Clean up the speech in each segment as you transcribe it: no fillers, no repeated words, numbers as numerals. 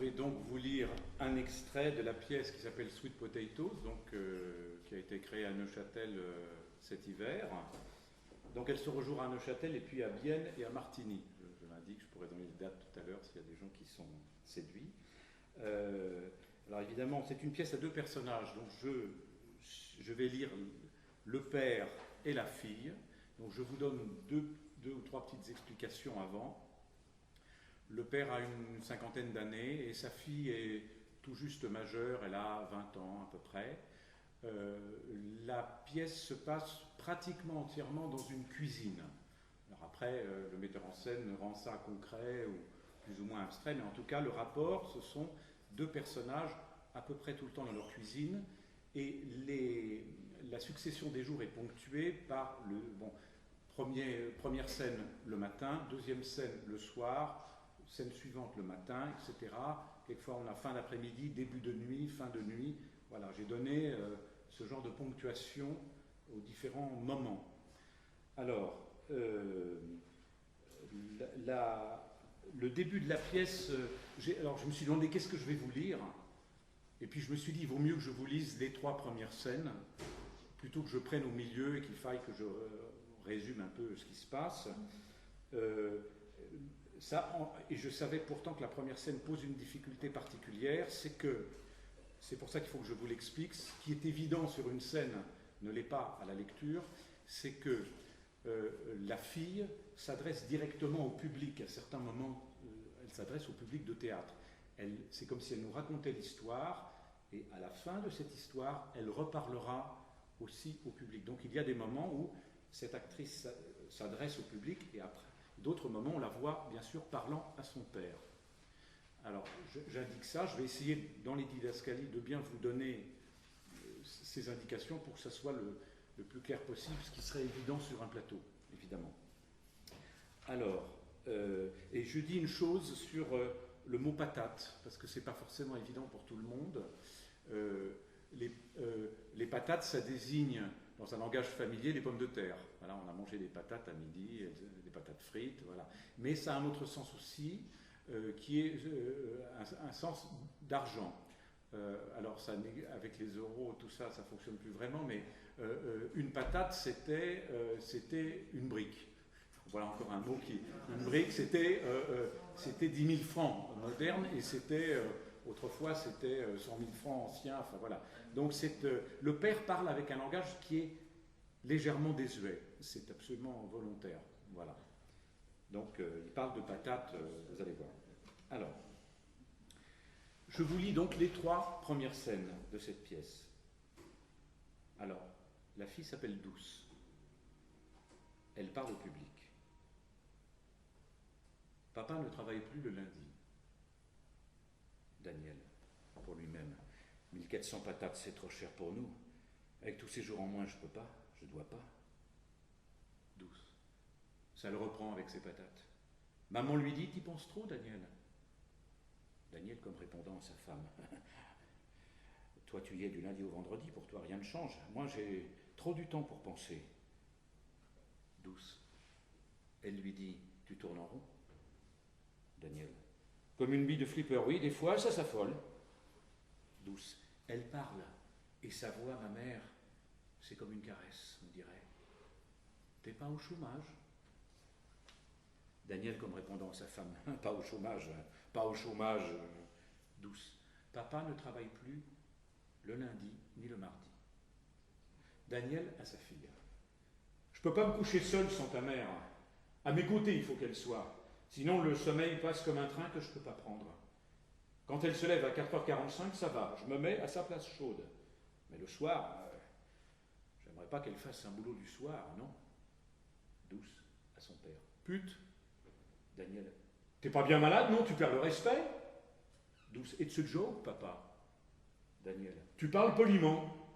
vais donc vous lire un extrait de la pièce qui s'appelle Sweet Potatoes, donc, qui a été créée à Neuchâtel cet hiver. Donc elle se rejouera à Neuchâtel et puis à Bienne et à Martigny. Je l'indique, je pourrais donner les dates tout à l'heure s'il y a des gens qui sont séduits. Alors évidemment, c'est une pièce à deux personnages, donc je vais lire le père et la fille. Donc je vous donne deux ou trois petites explications avant. Le père a une cinquantaine d'années et sa fille est tout juste majeure, elle a 20 ans à peu près. La pièce se passe pratiquement entièrement dans une cuisine. Alors après, le metteur en scène rend ça concret ou plus ou moins abstrait, mais en tout cas, le rapport, ce sont deux personnages à peu près tout le temps dans leur cuisine, et la succession des jours est ponctuée par première scène le matin, deuxième scène le soir, scène suivante le matin, etc. Quelquefois on a fin d'après-midi, début de nuit, fin de nuit. Voilà, j'ai donné ce genre de ponctuation aux différents moments. Alors, le début de la pièce, alors je me suis demandé qu'est-ce que je vais vous lire, et puis je me suis dit il vaut mieux que je vous lise les trois premières scènes, plutôt que je prenne au milieu et qu'il faille que je résume un peu ce qui se passe. Et je savais pourtant que la première scène pose une difficulté particulière, c'est pour ça qu'il faut que je vous l'explique. Ce qui est évident sur une scène ne l'est pas à la lecture, c'est que la fille s'adresse directement au public. À certains moments, elle s'adresse au public de théâtre. C'est comme si elle nous racontait l'histoire, et à la fin de cette histoire, elle reparlera aussi au public. Donc il y a des moments où cette actrice s'adresse au public, et après, d'autres moments, on la voit bien sûr parlant à son père. Alors, j'indique ça, je vais essayer dans les didascalies de bien vous donner ces indications pour que ça soit le plus clair possible, ce qui serait évident sur un plateau, évidemment. Alors, et je dis une chose sur le mot patate, parce que ce n'est pas forcément évident pour tout le monde. Les patates, ça désigne, dans un langage familier, les pommes de terre. Voilà, on a mangé des patates à midi, des patates frites, voilà. Mais ça a un autre sens aussi, qui est un sens d'argent. Alors, ça, avec les euros, tout ça, ça ne fonctionne plus vraiment, mais une patate, c'était une brique. Voilà encore un mot qui... Une brique, c'était 10 000 francs modernes, et c'était... autrefois, c'était 100 000 francs anciens, enfin voilà. Donc le père parle avec un langage qui est légèrement désuet. C'est absolument volontaire. Voilà. Donc il parle de patates, vous allez voir. Alors, je vous lis donc les trois premières scènes de cette pièce. Alors, la fille s'appelle Douce. Elle parle au public. Papa ne travaille plus le lundi. Daniel, pour lui-même. 1400 patates, c'est trop cher pour nous. Avec tous ces jours en moins, je peux pas, je dois pas. Douce. Ça le reprend avec ses patates. Maman lui dit, t'y penses trop, Daniel. Daniel, comme répondant à sa femme. Toi, tu y es du lundi au vendredi, pour toi, rien ne change. Moi, j'ai trop du temps pour penser. Douce. Elle lui dit, tu tournes en rond. Daniel. Comme une bille de flipper, oui, des fois, ça s'affole. Douce. Elle parle, et sa voix, ma mère, c'est comme une caresse, on dirait. T'es pas au chômage? Daniel, comme répondant à sa femme, pas au chômage, pas au chômage. Douce. Papa ne travaille plus le lundi ni le mardi. Daniel à sa fille. Je peux pas me coucher seul sans ta mère. À mes côtés, il faut qu'elle soit. Sinon, le sommeil passe comme un train que je ne peux pas prendre. Quand elle se lève à 4h45, ça va, je me mets à sa place chaude. Mais le soir, j'aimerais pas qu'elle fasse un boulot du soir, non? Douce à son père. Pute. Daniel. T'es pas bien malade, non? Tu perds le respect? Douce. It's a joke, papa. Daniel. Tu parles poliment.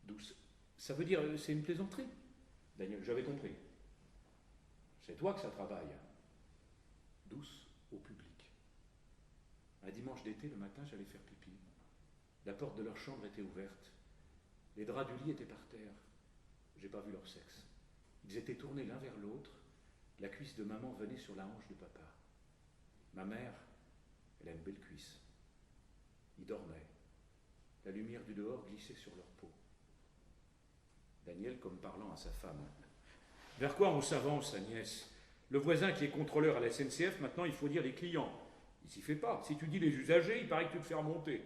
Douce. Ça veut dire, c'est une plaisanterie. Daniel. J'avais compris. C'est toi que ça travaille. Douce au public. Un dimanche d'été, le matin, j'allais faire pipi. La porte de leur chambre était ouverte. Les draps du lit étaient par terre. J'ai pas vu leur sexe. Ils étaient tournés l'un vers l'autre. La cuisse de maman venait sur la hanche de papa. Ma mère, Elle a une belle cuisse. Ils dormaient. La lumière du dehors glissait sur leur peau. Daniel comme parlant à sa femme. Vers quoi on s'avance, Agnès? Le voisin qui est contrôleur à la SNCF, maintenant il faut dire les clients. Il s'y fait pas. Si tu dis les usagers, il paraît que tu te fais remonter.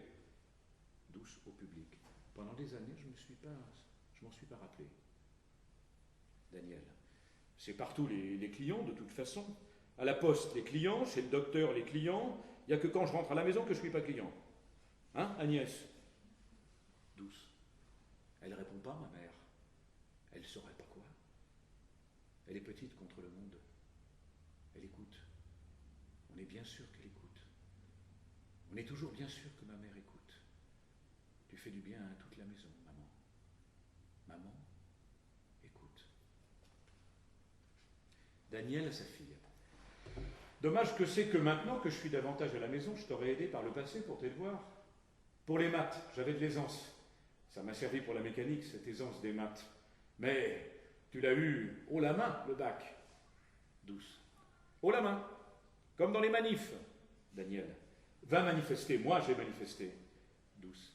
Douce au public. Pendant des années, je m'en suis pas rappelé. Daniel. C'est partout les clients, de toute façon. À la poste, les clients. Chez le docteur, les clients. Il n'y a que quand je rentre à la maison que je ne suis pas client. Hein, Agnès? Douce. Elle ne répond pas, ma mère. Elle ne saurait pas quoi. Elle est petite contre le monde. Elle écoute. On est bien sûr qu'elle écoute. On est toujours bien sûr que ma mère écoute. Tu fais du bien à toute la maison, maman. Maman, écoute. Daniel à sa fille. Dommage que c'est que maintenant que je suis davantage à la maison, je t'aurais aidé par le passé pour tes devoirs. Pour les maths, j'avais de l'aisance. Ça m'a servi pour la mécanique, cette aisance des maths. Mais tu l'as eu haut la main, le bac. Douce. Haut la main. Comme dans les manifs. Daniel. Va manifester. Moi, j'ai manifesté. Douce.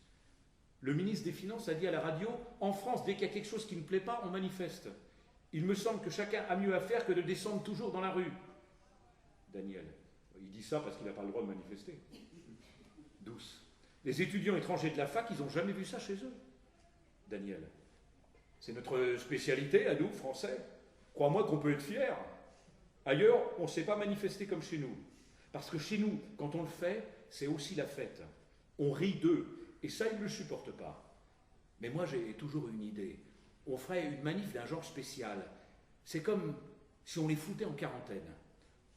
Le ministre des Finances a dit à la radio, en France, dès qu'il y a quelque chose qui ne plaît pas, on manifeste. Il me semble que chacun a mieux à faire que de descendre toujours dans la rue. Daniel. Il dit ça parce qu'il n'a pas le droit de manifester. Douce. Les étudiants étrangers de la fac, ils n'ont jamais vu ça chez eux. Daniel. C'est notre spécialité, à nous, Français. Crois-moi qu'on peut être fiers. Ailleurs, on ne sait pas manifester comme chez nous. Parce que chez nous, quand on le fait, c'est aussi la fête. On rit d'eux. Et ça, ils ne le supportent pas. Mais moi, j'ai toujours une idée. On ferait une manif d'un genre spécial. C'est comme si on les foutait en quarantaine.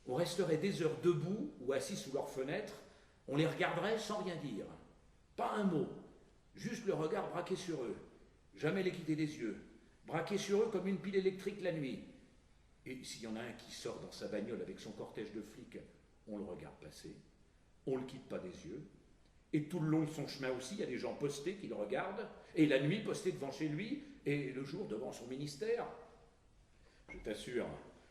On resterait des heures debout ou assis sous leurs fenêtres. On les regarderait sans rien dire. Pas un mot. Juste le regard braqué sur eux. Jamais les quitter des yeux. Braqué sur eux comme une pile électrique la nuit. Et s'il y en a un qui sort dans sa bagnole avec son cortège de flics, on le regarde passer. On ne le quitte pas des yeux. Et tout le long de son chemin aussi, il y a des gens postés qui le regardent. Et la nuit, postés devant chez lui. Et le jour, devant son ministère. Je t'assure,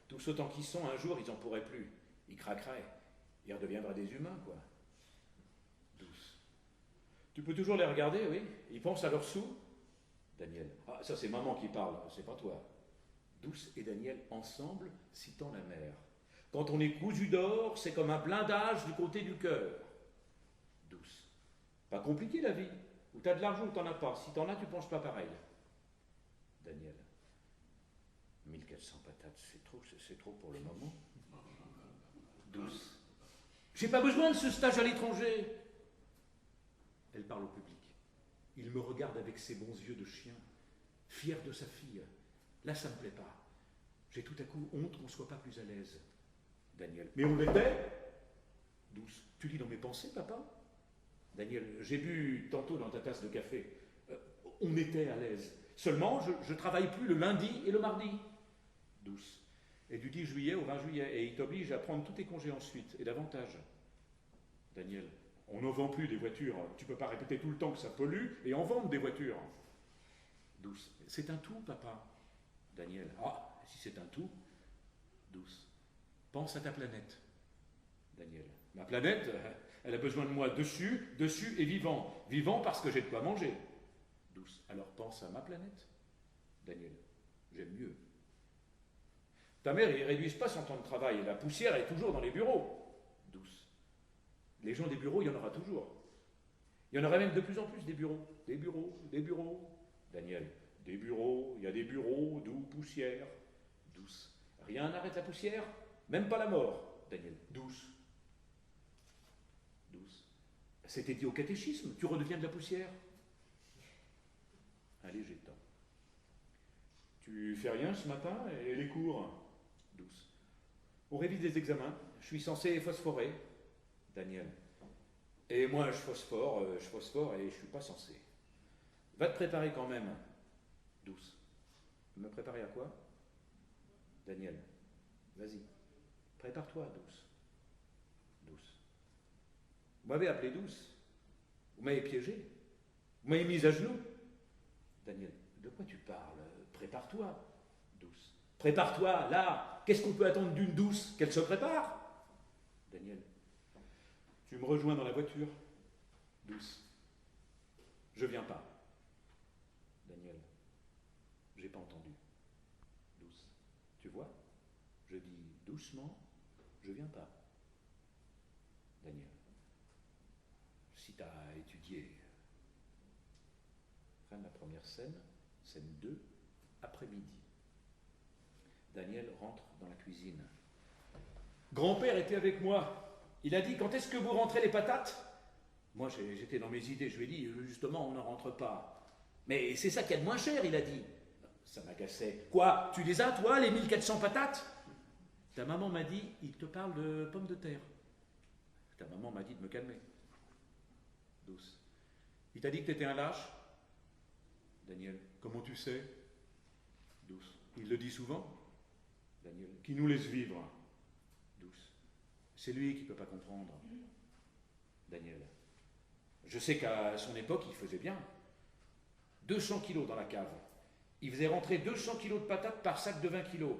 tous autant qu'ils sont, un jour, ils n'en pourraient plus. Ils craqueraient. Ils redeviendraient des humains, quoi. Douce. Tu peux toujours les regarder, oui. Ils pensent à leurs sous. Daniel. Ah, ça c'est maman qui parle, c'est pas toi. Douce et Daniel ensemble, citant la mère. Quand on est cousu d'or, c'est comme un blindage du côté du cœur. Douce. Pas compliqué la vie. Ou t'as de l'argent ou t'en as pas. Si t'en as, tu penses pas pareil. Daniel. 1400 patates, c'est trop pour le moment. Douce. J'ai pas besoin de ce stage à l'étranger. Elle parle au public. Il me regarde avec ses bons yeux de chien, fier de sa fille. Là, ça me plaît pas. J'ai tout à coup honte qu'on ne soit pas plus à l'aise. Daniel. Mais on l'était. Douce. Tu lis dans mes pensées, papa? Daniel. J'ai bu tantôt dans ta tasse de café. On était à l'aise. Seulement, je travaille plus le lundi et le mardi. Douce. Et du 10 juillet au 20 juillet. Et il t'oblige à prendre tous tes congés ensuite, et davantage. Daniel. On n'en vend plus des voitures. Tu ne peux pas répéter tout le temps que ça pollue et en vendre des voitures. Douce. C'est un tout, papa. Daniel. Ah, si c'est un tout. Douce. Pense à ta planète. Daniel. Ma planète, elle a besoin de moi dessus et vivant. Vivant parce que j'ai de quoi manger. Douce. Alors pense à ma planète. Daniel. J'aime mieux. Ta mère, ils ne réduisent pas son temps de travail. La poussière est toujours dans les bureaux. Douce. Les gens des bureaux, il y en aura toujours. Il y en aura même de plus en plus des bureaux. Des bureaux, des bureaux. Daniel. Des bureaux, il y a des bureaux, d'où poussière. Douce. Rien n'arrête la poussière, même pas la mort. Daniel. Douce. Douce. C'était dit au catéchisme, tu redeviens de la poussière. Un léger temps. Tu fais rien ce matin et les cours? Douce. On révise des examens, je suis censé phosphorer. Daniel. Et moi je phosphore et je suis pas censé. Va te préparer quand même. Douce. Me préparer à quoi? Daniel. Vas-y. Prépare-toi, Douce. Douce. Vous m'avez appelé Douce. Vous m'avez piégé. Vous m'avez mise à genoux. Daniel. De quoi tu parles? Prépare-toi. Douce. Prépare-toi, là. Qu'est-ce qu'on peut attendre d'une douce? Qu'elle se prépare? Daniel. Tu me rejoins dans la voiture? Douce. Je viens pas. Daniel. J'ai pas entendu. Douce. Tu vois? Je dis doucement, je viens pas. Daniel. Si tu as étudié. Fin de la première scène, scène 2, après-midi. Daniel rentre dans la cuisine. Grand-père était avec moi. Il a dit, quand est-ce que vous rentrez les patates? Moi, j'étais dans mes idées. Je lui ai dit, justement, on ne rentre pas. Mais c'est ça qu'il y a de moins cher, il a dit. Ça m'agaçait. Quoi? Tu les as, toi, les 1400 patates? Ta maman m'a dit, il te parle de pommes de terre. Ta maman m'a dit de me calmer. Douce. Il t'a dit que t'étais un lâche? Daniel. Comment tu sais? Douce. Il le dit souvent? Daniel. Qui nous laisse vivre? Douce. C'est lui qui ne peut pas comprendre. Daniel. Je sais qu'à son époque, il faisait bien. 200 kilos dans la cave. Il faisait rentrer 200 kilos de patates par sac de 20 kilos.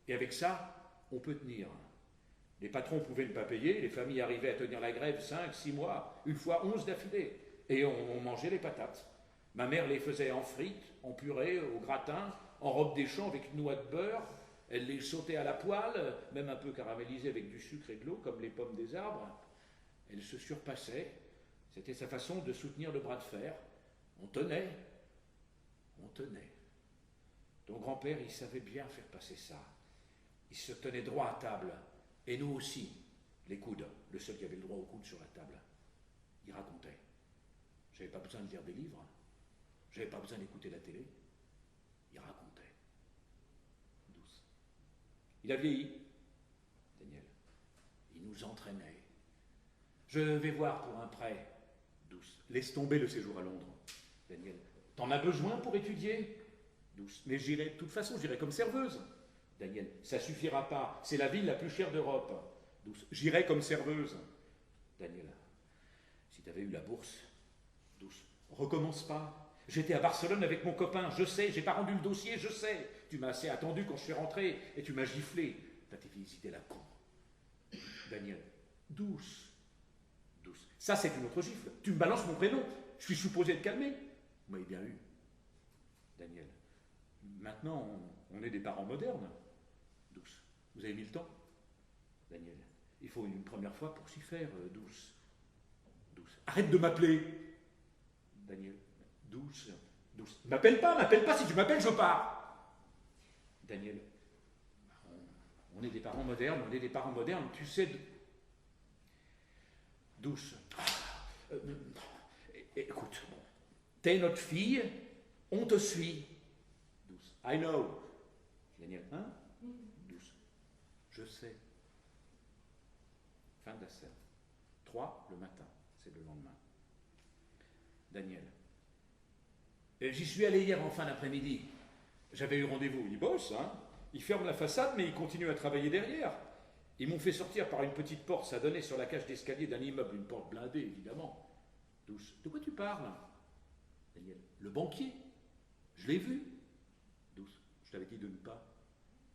Et avec ça, on peut tenir. Les patrons pouvaient ne pas payer, les familles arrivaient à tenir la grève 5, 6 mois, une fois 11 d'affilée. Et on mangeait les patates. Ma mère les faisait en frites, en purée, au gratin, en robe des champs avec une noix de beurre. Elle les sautait à la poêle, même un peu caramélisées avec du sucre et de l'eau, comme les pommes des arbres. Elle se surpassait. C'était sa façon de soutenir le bras de fer. On tenait. On tenait. Ton grand-père, il savait bien faire passer ça. Il se tenait droit à table. Et nous aussi, les coudes, le seul qui avait le droit aux coudes sur la table. Il racontait. J'avais pas besoin de lire des livres. J'avais pas besoin d'écouter la télé. Il racontait. Douce. Il a vieilli, Daniel. Il nous entraînait. Je vais voir pour un prêt. Douce. Laisse tomber le séjour à Londres. Daniel. T'en as besoin pour étudier? Douce. Mais j'irai, de toute façon, j'irai comme serveuse. Daniel. Ça suffira pas. C'est la ville la plus chère d'Europe. Douce. J'irai comme serveuse. Daniel. Si t'avais eu la bourse. Douce. Recommence pas. J'étais à Barcelone avec mon copain, je sais, j'ai pas rendu le dossier, je sais. Tu m'as assez attendu quand je suis rentré et tu m'as giflé. T'as tes félicité la con. Daniel. Douce. Douce. Ça, c'est une autre gifle. Tu me balances mon prénom. Je suis supposé te calmer. Vous m'avez bien eu. Daniel. Maintenant, on est des parents modernes. Douce. Vous avez mis le temps? Daniel. Il faut une première fois pour s'y faire, Douce. Douce. Arrête de m'appeler. Daniel. Douce. Douce. M'appelle pas, si tu m'appelles, je pars. Daniel. On est des parents modernes, tu sais. Douce. Écoute, t'es notre fille, on te suit. Douce. I know. Daniel. Hein? Douce. Je sais. Fin de la scène. 3 le matin, c'est le lendemain. Daniel. J'y suis allé hier en fin d'après-midi. J'avais eu rendez-vous. Ils bossent, hein. Ils ferment la façade, mais ils continuent à travailler derrière. Ils m'ont fait sortir par une petite porte. Ça donnait sur la cage d'escalier d'un immeuble, une porte blindée, évidemment. Douce. De quoi tu parles? Daniel. Le banquier. Je l'ai vu. Douce. Je t'avais dit de ne pas.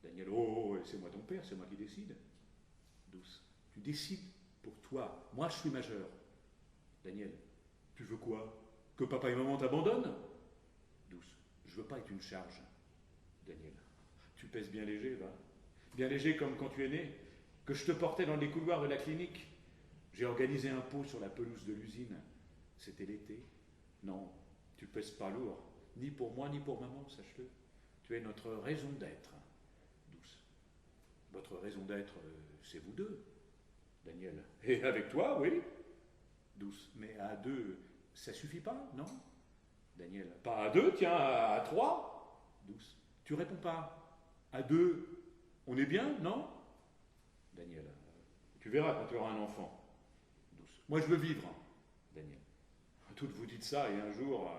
Daniel. Oh, c'est moi ton père, c'est moi qui décide. Douce. Tu décides pour toi. Moi, je suis majeur. Daniel. Tu veux quoi? Que papa et maman t'abandonnent? Douce. Je veux pas être une charge. Daniel. Tu pèses bien léger, va. Bien léger comme quand tu es né. Que je te portais dans les couloirs de la clinique. J'ai organisé un pot sur la pelouse de l'usine. C'était l'été. Non, tu pèses pas lourd. Ni pour moi, ni pour maman, sache-le. Tu es notre raison d'être. Douce. Votre raison d'être, c'est vous deux. Daniel. Et avec toi, oui. Douce. Mais à deux, ça suffit pas, non? Daniel. Pas à deux, tiens, à 3. Douce. Tu réponds pas. À 2, on est bien, non? Daniel. Tu verras quand tu auras un enfant. Douce. Moi, je veux vivre. Daniel. Toutes vous dites ça, et un jour...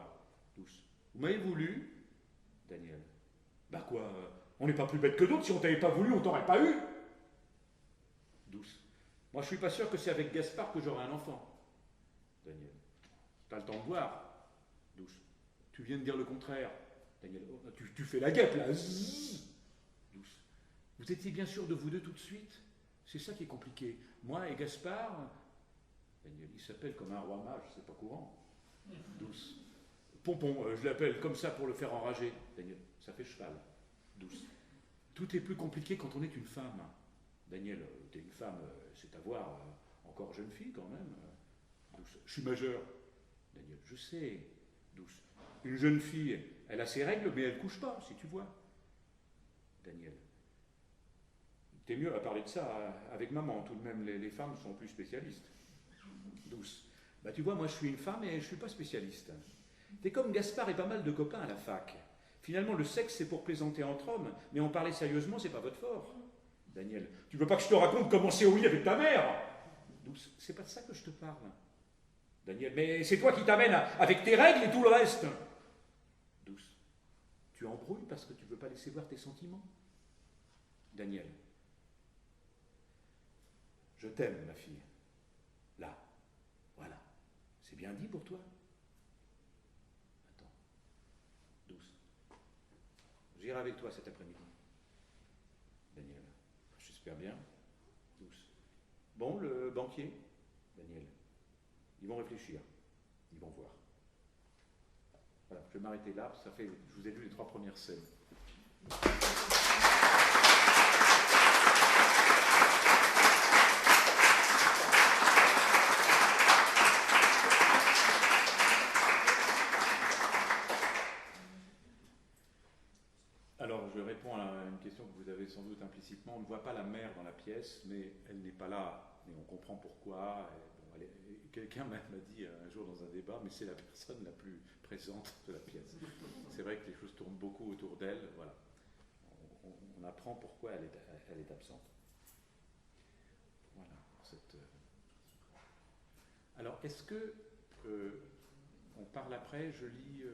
Douce. Vous m'avez voulu? Daniel. Bah quoi, on n'est pas plus bête que d'autres. Si on t'avait pas voulu, on t'aurait pas eu. Douce. Moi, je suis pas sûr que c'est avec Gaspard que j'aurai un enfant. Daniel. T'as le temps de voir. Douce. Tu viens de dire le contraire. Daniel. Oh, tu fais la guêpe, là. Douce. Vous étiez bien sûr de vous deux tout de suite? C'est ça qui est compliqué. Moi et Gaspard... Daniel. s'appelle comme un roi mage, c'est pas courant. Douce. Pompon, je l'appelle comme ça pour le faire enrager. Daniel, ça fait cheval. Douce. Tout est plus compliqué quand on est une femme. Daniel, t'es une femme, c'est à voir, encore jeune fille quand même. Douce. Je suis majeur. Daniel, je sais. Douce. Une jeune fille, elle a ses règles, mais elle couche pas, si tu vois. Daniel. T'es mieux à parler de ça avec maman, tout de même, les femmes sont plus spécialistes. Douce. Bah tu vois, moi je suis une femme et je suis pas spécialiste. T'es comme Gaspard et pas mal de copains à la fac. Finalement, le sexe, c'est pour plaisanter entre hommes, mais en parler sérieusement, c'est pas votre fort. Daniel, tu veux pas que je te raconte comment c'est au lit avec ta mère? Douce, c'est pas de ça que je te parle. Daniel, mais c'est toi qui t'amènes avec tes règles et tout le reste. Douce, tu embrouilles parce que tu veux pas laisser voir tes sentiments. Daniel, je t'aime, ma fille. Là, voilà. C'est bien dit pour toi? Attends. Douce. J'irai avec toi cet après-midi. Daniel. J'espère bien. Douce. Bon, le banquier? Daniel. Ils vont réfléchir. Ils vont voir. Voilà, je vais m'arrêter là. Ça fait, je vous ai lu les 3 premières scènes. Alors, je réponds à une question que vous avez sans doute implicitement. On ne voit pas la mère dans la pièce, mais elle n'est pas là. Mais on comprend pourquoi. Quelqu'un m'a dit un jour dans un débat, mais c'est la personne la plus présente de la pièce. C'est vrai que les choses tournent beaucoup autour d'elle. Voilà. On apprend pourquoi elle est absente. Voilà. Alors, est-ce que on parle après, je lis,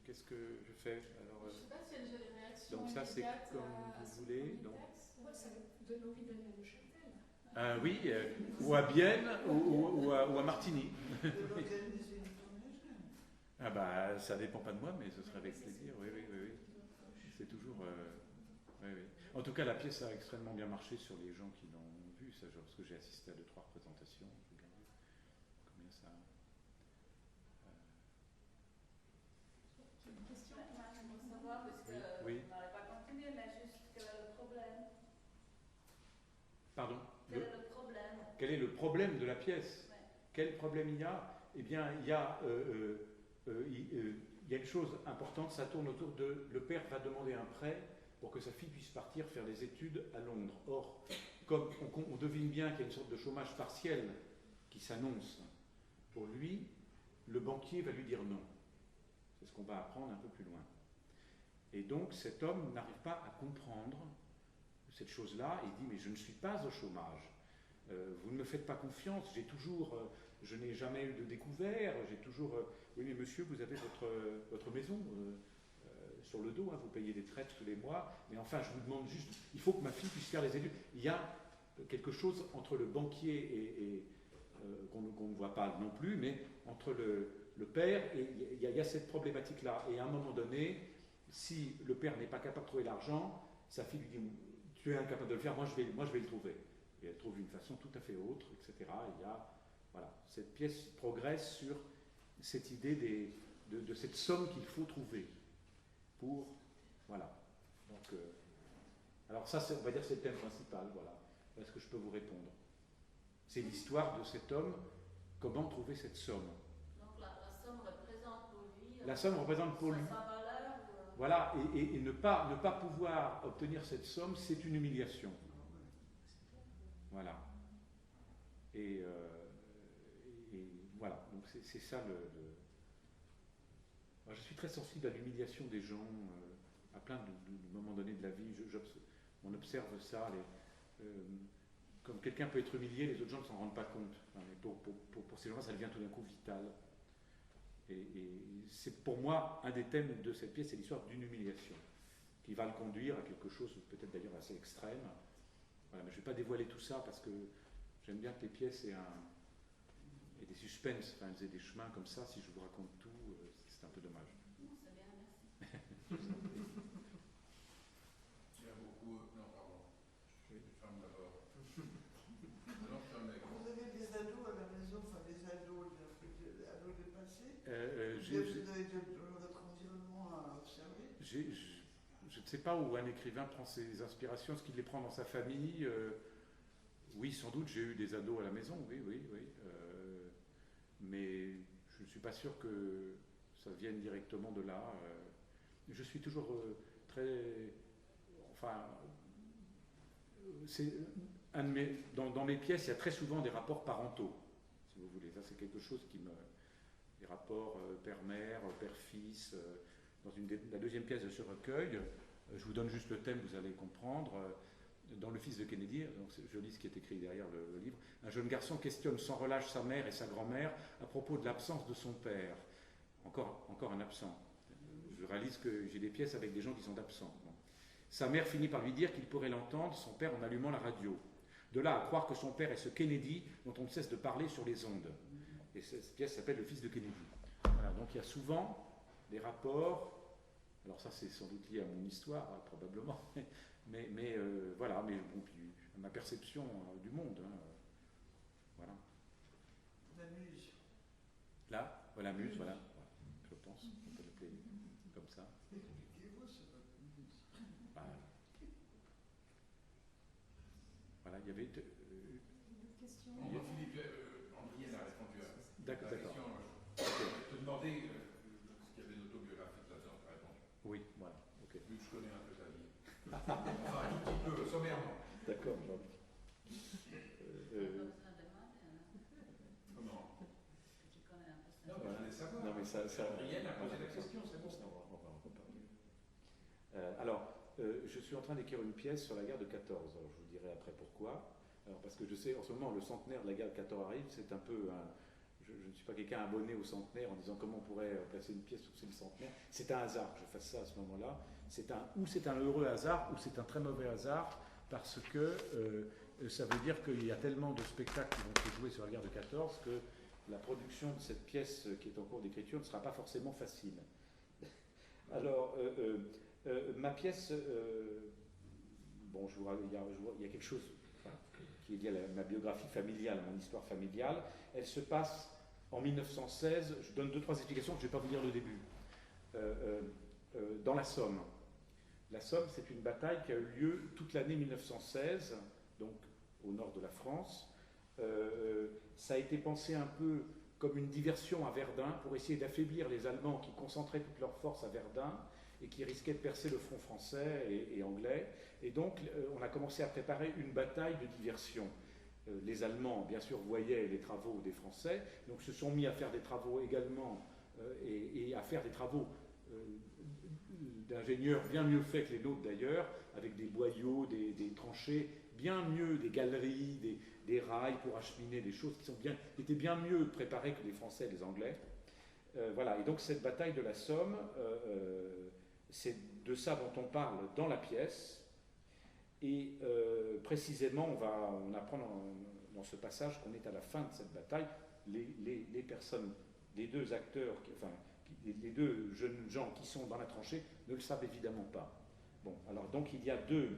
qu'est-ce que je fais? Alors, je ne sais pas s'il y a déjà des réactions. Donc ça, c'est comme vous voulez. Donc... Ouais, ça me donne envie d'aller à Neuchâtel. Oui, ou à Bienne ou à Martigny. Ah bah, ça dépend pas de moi, mais ce serait avec plaisir. Oui. C'est toujours... oui. En tout cas, la pièce a extrêmement bien marché sur les gens qui l'ont vue, ça, parce que j'ai assisté à 2-3 représentations. Combien ça... J'ai une question pour savoir, parce que oui. on n'aurait pas continué, mais juste quel est le problème? Pardon? Quel est le problème? Quel est le problème de la pièce? Ouais. Quel problème il y a? Eh bien, il y a une chose importante, ça tourne autour de... Le père va demander un prêt pour que sa fille puisse partir faire des études à Londres. Or, comme on devine bien qu'il y a une sorte de chômage partiel qui s'annonce pour lui, le banquier va lui dire non. C'est ce qu'on va apprendre un peu plus loin. Et donc, cet homme n'arrive pas à comprendre cette chose-là. Il dit, mais je ne suis pas au chômage. Vous ne me faites pas confiance. Je n'ai jamais eu de découvert. J'ai toujours... oui, mais monsieur, vous avez votre maison sur le dos. Hein, vous payez des traites tous les mois. Mais enfin, je vous demande juste... Il faut que ma fille puisse faire les études. Il y a quelque chose entre le banquier et qu'on ne voit pas non plus, mais entre le père, et il y a cette problématique-là. Et à un moment donné, si le père n'est pas capable de trouver l'argent, sa fille lui dit, tu es incapable de le faire, moi je vais le trouver. Et elle trouve une façon tout à fait autre, etc. Il y a, voilà, cette pièce progresse sur cette idée de cette somme qu'il faut trouver pour, voilà. Donc, alors ça, on va dire c'est le thème principal, voilà. Est-ce que je peux vous répondre? C'est l'histoire de cet homme, comment trouver cette somme. Donc la somme représente pour lui... La somme représente pour lui... Sa valeur Voilà, et ne pas pouvoir obtenir cette somme, c'est une humiliation. Voilà. Et voilà, donc c'est ça Alors, je suis très sensible à l'humiliation des gens, à plein de moments donnés de la vie. On observe ça. Comme quelqu'un peut être humilié, les autres gens ne s'en rendent pas compte. Enfin, mais pour ces gens-là, ça devient tout d'un coup vital. Et c'est pour moi un des thèmes de cette pièce, c'est l'histoire d'une humiliation qui va le conduire à quelque chose peut-être d'ailleurs assez extrême. Voilà, mais je ne vais pas dévoiler tout ça parce que j'aime bien que les pièces aient des suspens, enfin, elles aient des chemins comme ça. Si je vous raconte tout, c'est un peu dommage. Non, c'est bien, merci. Il y a beaucoup... Non, pardon. Oui. Les femmes d'abord. Vous avez des ados à la maison, enfin des ados votre environnement à observer? Je ne sais pas où un écrivain prend ses inspirations, est-ce qu'il les prend dans sa famille? Oui, sans doute, j'ai eu des ados à la maison, oui, oui, oui. Mais je ne suis pas sûr que ça vienne directement de là. Je suis toujours très... Enfin, dans mes pièces, il y a très souvent des rapports parentaux, si vous voulez. Ça, c'est quelque chose qui me... Les rapports père-mère, père-fils. Dans la deuxième pièce de ce recueil, je vous donne juste le thème, vous allez comprendre. Dans Le Fils de Kennedy, donc je lis ce qui est écrit derrière le livre, un jeune garçon questionne sans relâche sa mère et sa grand-mère à propos de l'absence de son père. Encore un absent. Je réalise que j'ai des pièces avec des gens qui sont absents. Bon. Sa mère finit par lui dire qu'il pourrait l'entendre, son père, en allumant la radio. De là à croire que son père est ce Kennedy dont on ne cesse de parler sur les ondes. Et cette pièce s'appelle Le Fils de Kennedy. Voilà, donc il y a souvent des rapports, alors ça c'est sans doute lié à mon histoire, probablement, mais voilà, mais bon, puis à ma perception du monde. Voilà. La muse. Là, voilà, muse, voilà, je pense, on peut l'appeler comme ça. Expliquez-vous ce muse. Voilà, il y avait... Une autre question. Non, Philippe, Andrienne a répondu à D'accord. la question. Je te demandais s'il y avait une autobiographie là-dedans, ta réponse. Oui, voilà, ok. Vu que je connais un peu ta vie. Enfin, un tout petit peu, sommairement. D'accord, Comment? Tu connais un peu ça. Non, mais je voulais savoir. Non, mais ça Andrienne a posé la question, c'est bon. On va en reparler. Alors, je suis en train d'écrire une pièce sur la guerre de 14. Alors, je vous dirai après pourquoi. Alors, parce que je sais, en ce moment, le centenaire de la guerre de 14 arrive. C'est un peu je ne suis pas quelqu'un abonné au centenaire en disant comment on pourrait placer une pièce où c'est le centenaire. C'est un hasard que je fasse ça à ce moment-là. Ou c'est un heureux hasard, ou c'est un très mauvais hasard, parce que ça veut dire qu'il y a tellement de spectacles qui vont se jouer sur la guerre de 14 que la production de cette pièce qui est en cours d'écriture ne sera pas forcément facile. Alors, ma pièce, bon, il y a quelque chose qui est lié à ma biographie familiale, à mon histoire familiale. Elle se passe en 1916. Je donne 2-3 explications, je ne vais pas vous dire le début. Dans la Somme. La Somme, c'est une bataille qui a eu lieu toute l'année 1916, donc au nord de la France. Ça a été pensé un peu comme une diversion à Verdun pour essayer d'affaiblir les Allemands qui concentraient toutes leurs forces à Verdun et qui risquaient de percer le front français et anglais. Et donc, on a commencé à préparer une bataille de diversion. Les Allemands, bien sûr, voyaient les travaux des Français, donc se sont mis à faire des travaux également et à faire des travaux d'ingénieurs bien mieux faits que les nôtres d'ailleurs, avec des boyaux, des tranchées, bien mieux, des galeries, des rails pour acheminer des choses qui étaient bien mieux préparées que les Français et les Anglais. Voilà, et donc cette bataille de la Somme, c'est de ça dont on parle dans la pièce. Et précisément, on apprend dans ce passage qu'on est à la fin de cette bataille. Les personnes, les deux acteurs, les deux jeunes gens qui sont dans la tranchée ne le savent évidemment pas. Bon, alors donc il y a deux...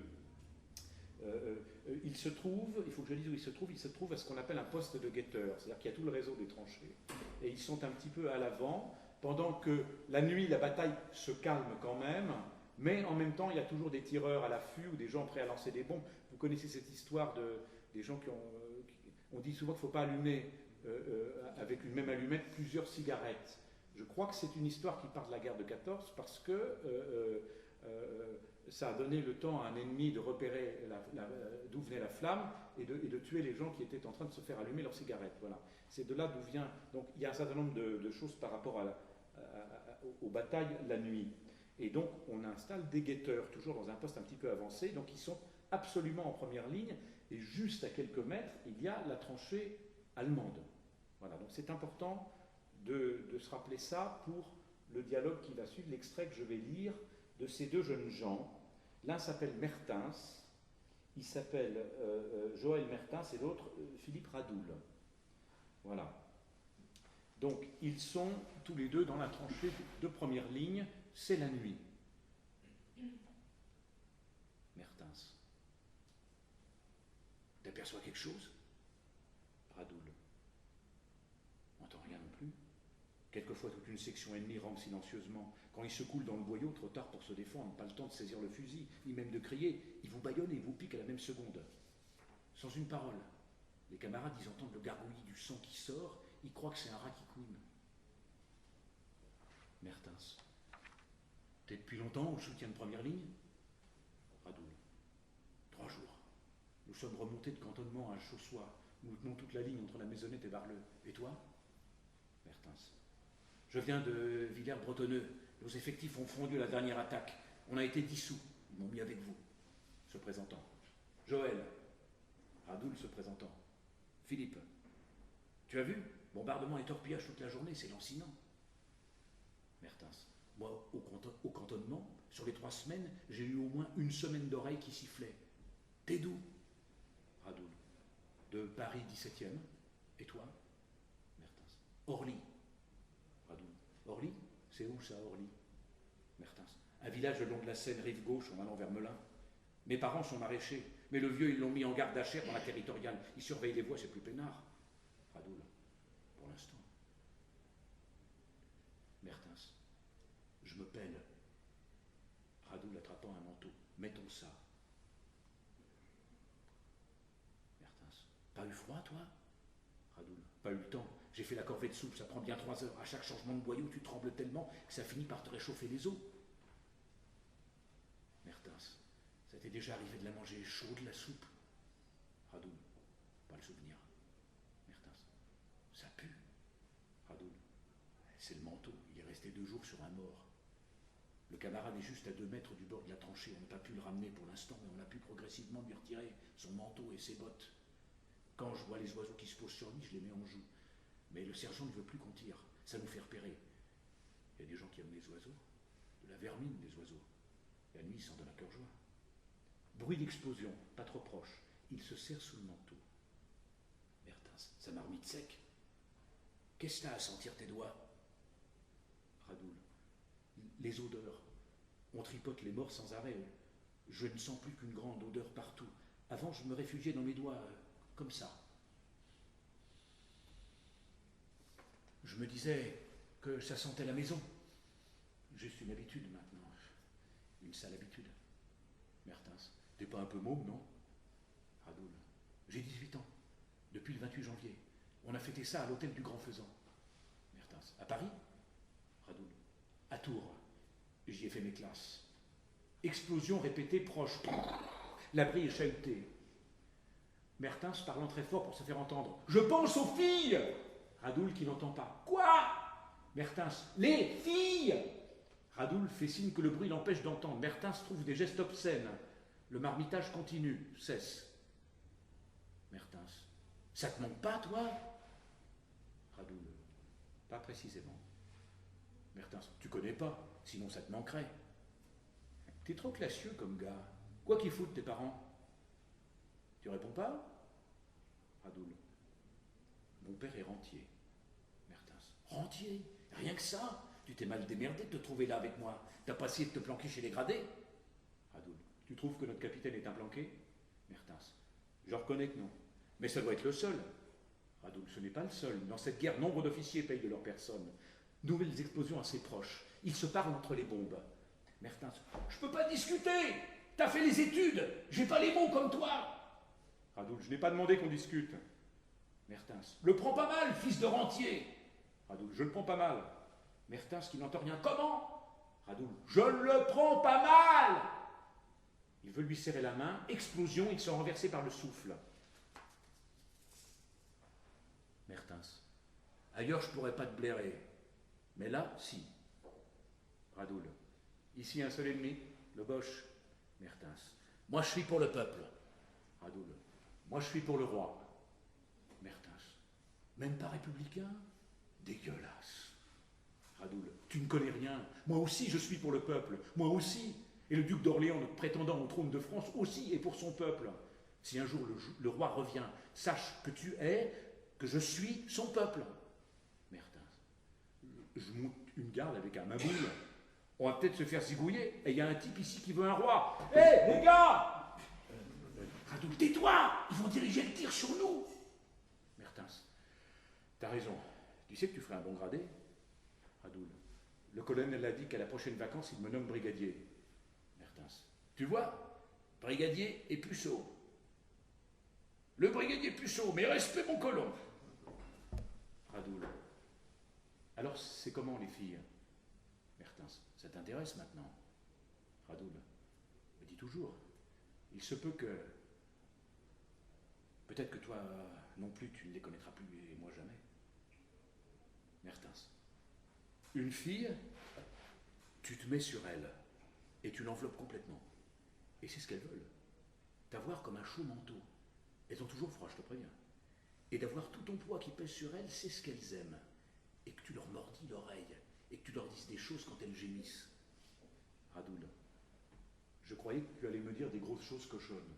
il se trouve, il faut que je dise où il se trouve à ce qu'on appelle un poste de guetteur, c'est-à-dire qu'il y a tout le réseau des tranchées. Et ils sont un petit peu à l'avant, pendant que la nuit, la bataille se calme quand même, mais en même temps, il y a toujours des tireurs à l'affût ou des gens prêts à lancer des bombes. Vous connaissez cette histoire des gens qui ont... on dit souvent qu'il ne faut pas allumer avec une même allumette plusieurs cigarettes. Je crois que c'est une histoire qui part de la guerre de 14 parce que ça a donné le temps à un ennemi de repérer d'où venait la flamme et de tuer les gens qui étaient en train de se faire allumer leurs cigarettes. Voilà. C'est de là d'où vient... Donc il y a un certain nombre de choses par rapport aux batailles la nuit. Et donc on installe des guetteurs, toujours dans un poste un petit peu avancé, donc ils sont absolument en première ligne, et juste à quelques mètres, il y a la tranchée allemande. Voilà, donc c'est important de se rappeler ça pour le dialogue qui va suivre, l'extrait que je vais lire de ces deux jeunes gens. L'un s'appelle Mertens, il s'appelle Joël Mertens, et l'autre Philippe Radoul. Voilà. Donc ils sont tous les deux dans la tranchée de première ligne, c'est la nuit. Mertens. T'aperçois quelque chose? Radoul. On n'entend rien non plus. Quelquefois, toute une section ennemie rampe silencieusement. Quand ils se coulent dans le boyau, trop tard pour se défendre, pas le temps de saisir le fusil, ni même de crier, ils vous bâillonnent et vous piquent à la même seconde. Sans une parole. Les camarades, ils entendent le gargouillis du sang qui sort, ils croient que c'est un rat qui couine. Mertens. T'es depuis longtemps au soutien de première ligne? Radoul. 3 jours. Nous sommes remontés de cantonnement à Chaussois. Nous tenons toute la ligne entre la Maisonnette et Varleux. Et toi? Mertens. Je viens de Villers-Bretonneux. Nos effectifs ont fondu à la dernière attaque. On a été dissous. Ils m'ont mis avec vous. Se présentant. Joël. Radoul se présentant. Philippe. Tu as vu? Bombardement et torpillage toute la journée, c'est lancinant. Mertens. Moi, au cantonnement, sur les 3 semaines, j'ai eu au moins une semaine d'oreilles qui sifflaient. T'es d'où? Radoul. De Paris 17e. Et toi? Mertens. Orly. Radoul. Orly? C'est où ça, Orly? Mertens. Un village le long de la Seine, rive gauche, en allant vers Melun. Mes parents sont maraîchers, mais le vieux, ils l'ont mis en garde d'Achères dans la territoriale. Il surveille les voies, c'est plus peinard. Radoul. Pour l'instant. Mertens. Je me pèle. Radoul attrapant un manteau. Mettons ça. Mertens. Pas eu froid, toi? Radoul. Pas eu le temps. J'ai fait la corvée de soupe, ça prend bien 3 heures. À chaque changement de boyau, tu trembles tellement que ça finit par te réchauffer les os. Mertens. Ça t'est déjà arrivé de la manger chaude, la soupe? Radoul. Pas le souvenir. Mertens. Ça pue. Radoul. C'est le manteau. Il est resté 2 jours sur un mort. Le camarade est juste à 2 mètres du bord de la tranchée. On n'a pas pu le ramener pour l'instant, mais on a pu progressivement lui retirer son manteau et ses bottes. Quand je vois les oiseaux qui se posent sur lui, je les mets en joue. Mais le sergent ne veut plus qu'on tire. Ça nous fait repérer. Il y a des gens qui aiment les oiseaux. De la vermine, des oiseaux. La nuit, ils s'en donnent à cœur joie. Bruit d'explosion, pas trop proche. Il se serre sous le manteau. Mertens, sa marmite sec. Qu'est-ce que t'as à sentir tes doigts? Radoul. Les odeurs. On tripote les morts sans arrêt. Je ne sens plus qu'une grande odeur partout. Avant, je me réfugiais dans mes doigts, comme ça. Je me disais que ça sentait la maison. Juste une habitude maintenant. Une sale habitude. Mertens. T'es pas un peu môme, non? Radoul. J'ai 18 ans. Depuis le 28 janvier. On a fêté ça à l'hôtel du Grand Faisan. Mertens. À Paris? Radoul. À Tours. J'y ai fait mes classes. Explosion répétée proche. L'abri est chahuté. Mertens parlant très fort pour se faire entendre. Je pense aux filles! Radoul qui n'entend pas. Quoi? Mertens. Les filles! Radoul fait signe que le bruit l'empêche d'entendre. Mertens trouve des gestes obscènes. Le marmitage continue. Cesse. Mertens. Ça te manque pas, toi? Radoul. Pas précisément. Mertens. Tu connais pas, sinon ça te manquerait. T'es trop classieux comme gars. Quoi qu'ils foutent tes parents? Tu réponds pas? Radoul. Mon père est rentier. Mertens. Rentier? Rien que ça? Tu t'es mal démerdé de te trouver là avec moi. T'as pas essayé de te planquer chez les gradés? Radoul. Tu trouves que notre capitaine est un planqué? Mertens. Je reconnais que non. Mais ça doit être le seul. Radoul. Ce n'est pas le seul. Dans cette guerre, nombre d'officiers payent de leur personne. Nouvelles explosions assez proches. Ils se parlent entre les bombes. Mertens. Je peux pas discuter. T'as fait les études. J'ai pas les mots comme toi. Radoul. Je n'ai pas demandé qu'on discute. Mertens. Le prends pas mal, fils de rentier. Radoul. Je le prends pas mal. Mertens qui n'entend rien. Comment? Radoul. Je le prends pas mal. Il veut lui serrer la main. Explosion, ils sont renversés par le souffle. Mertens. Ailleurs, je pourrais pas te blairer. Mais là, si. Radoul. Ici, un seul ennemi, le Boche. Mertens. Moi, je suis pour le peuple. Radoul. Moi, je suis pour le roi. Mertens. Même pas républicain? Dégueulasse. Radoul. Tu ne connais rien. Moi aussi, je suis pour le peuple. Moi aussi. Et le duc d'Orléans, notre prétendant au trône de France, aussi est pour son peuple. Si un jour le roi revient, sache que tu es, que je suis son peuple. Mertens. Je monte une garde avec un maboule. On va peut-être se faire zigouiller. Et il y a un type ici qui veut un roi. Hé, les gars! Radoul, tais-toi! Ils vont diriger le tir sur nous. Mertens. T'as raison. Tu sais que tu ferais un bon gradé? Radoul. Le colonel a dit qu'à la prochaine vacance, il me nomme brigadier. Mertens. Tu vois, brigadier et puceau. Le brigadier puceau, mais respect mon colon. Radoul. Alors, c'est comment les filles? Mertens. Ça t'intéresse maintenant? Radoul. Me dis toujours. Il se peut que... Peut-être que toi non plus, tu ne les connaîtras plus, et moi jamais. Mertens. Une fille, tu te mets sur elle, et tu l'enveloppes complètement. Et c'est ce qu'elles veulent. T'avoir comme un chaud manteau. Elles ont toujours froid, je te préviens. Et d'avoir tout ton poids qui pèse sur elles, c'est ce qu'elles aiment. Et que tu leur mordis l'oreille, et que tu leur dises des choses quand elles gémissent. Radoul. Je croyais que tu allais me dire des grosses choses cochonnes.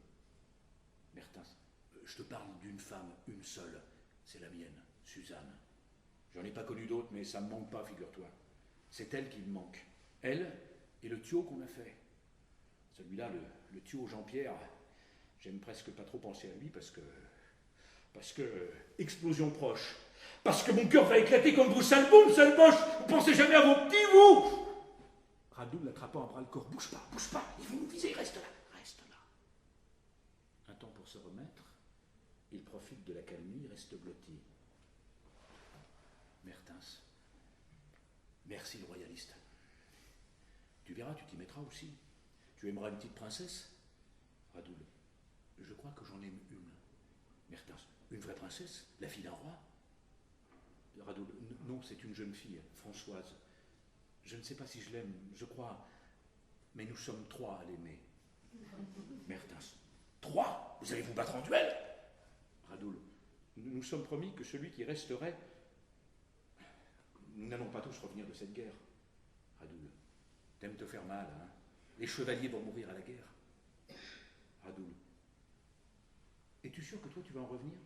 Mertens. Je te parle d'une femme, une seule. C'est la mienne, Suzanne. J'en ai pas connu d'autres, mais ça me manque pas, figure-toi. C'est elle qui me manque. Elle et le tuyau qu'on a fait. Celui-là, le tuyau Jean-Pierre, j'aime presque pas trop penser à lui parce que explosion proche. Parce que mon cœur va éclater comme vous, sale boum, sale boche. Vous pensez jamais à vos petits, vous? Radoul l'attrapant à bras le corps. Bouge pas, ils vont nous viser, reste là. Un temps pour se remettre, il profite de la calmie, reste blotti. Mertens. Merci le royaliste. Tu verras, tu t'y mettras aussi. Tu aimeras une petite princesse? Radoul. Je crois que j'en aime une. Mertens. Une vraie princesse? La fille d'un roi? Radoul. Non, c'est une jeune fille, Françoise. Je ne sais pas si je l'aime, je crois. Mais nous sommes 3 à l'aimer. Mertens. 3? Vous allez vous battre en duel? Radoul. Nous sommes promis que celui qui resterait... Nous n'allons pas tous revenir de cette guerre. Radoul. T'aimes te faire mal, hein? Les chevaliers vont mourir à la guerre. Radoul. Es-tu sûr que toi tu vas en revenir?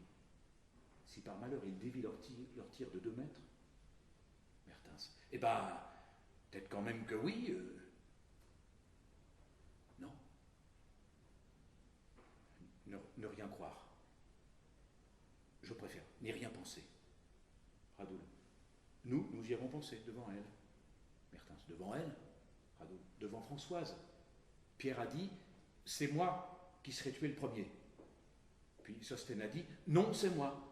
Si par malheur ils dévient leur tir de 2 mètres? Mertens. Eh ben, peut-être quand même que oui. Non. Ne rien croire. Je préfère n'y rien penser. Radoul. Nous y avons pensé devant elle. Mertens. Devant elle? Radoul. Devant Françoise. Pierre a dit, c'est moi qui serai tué le premier. Puis Sostène a dit, non, c'est moi.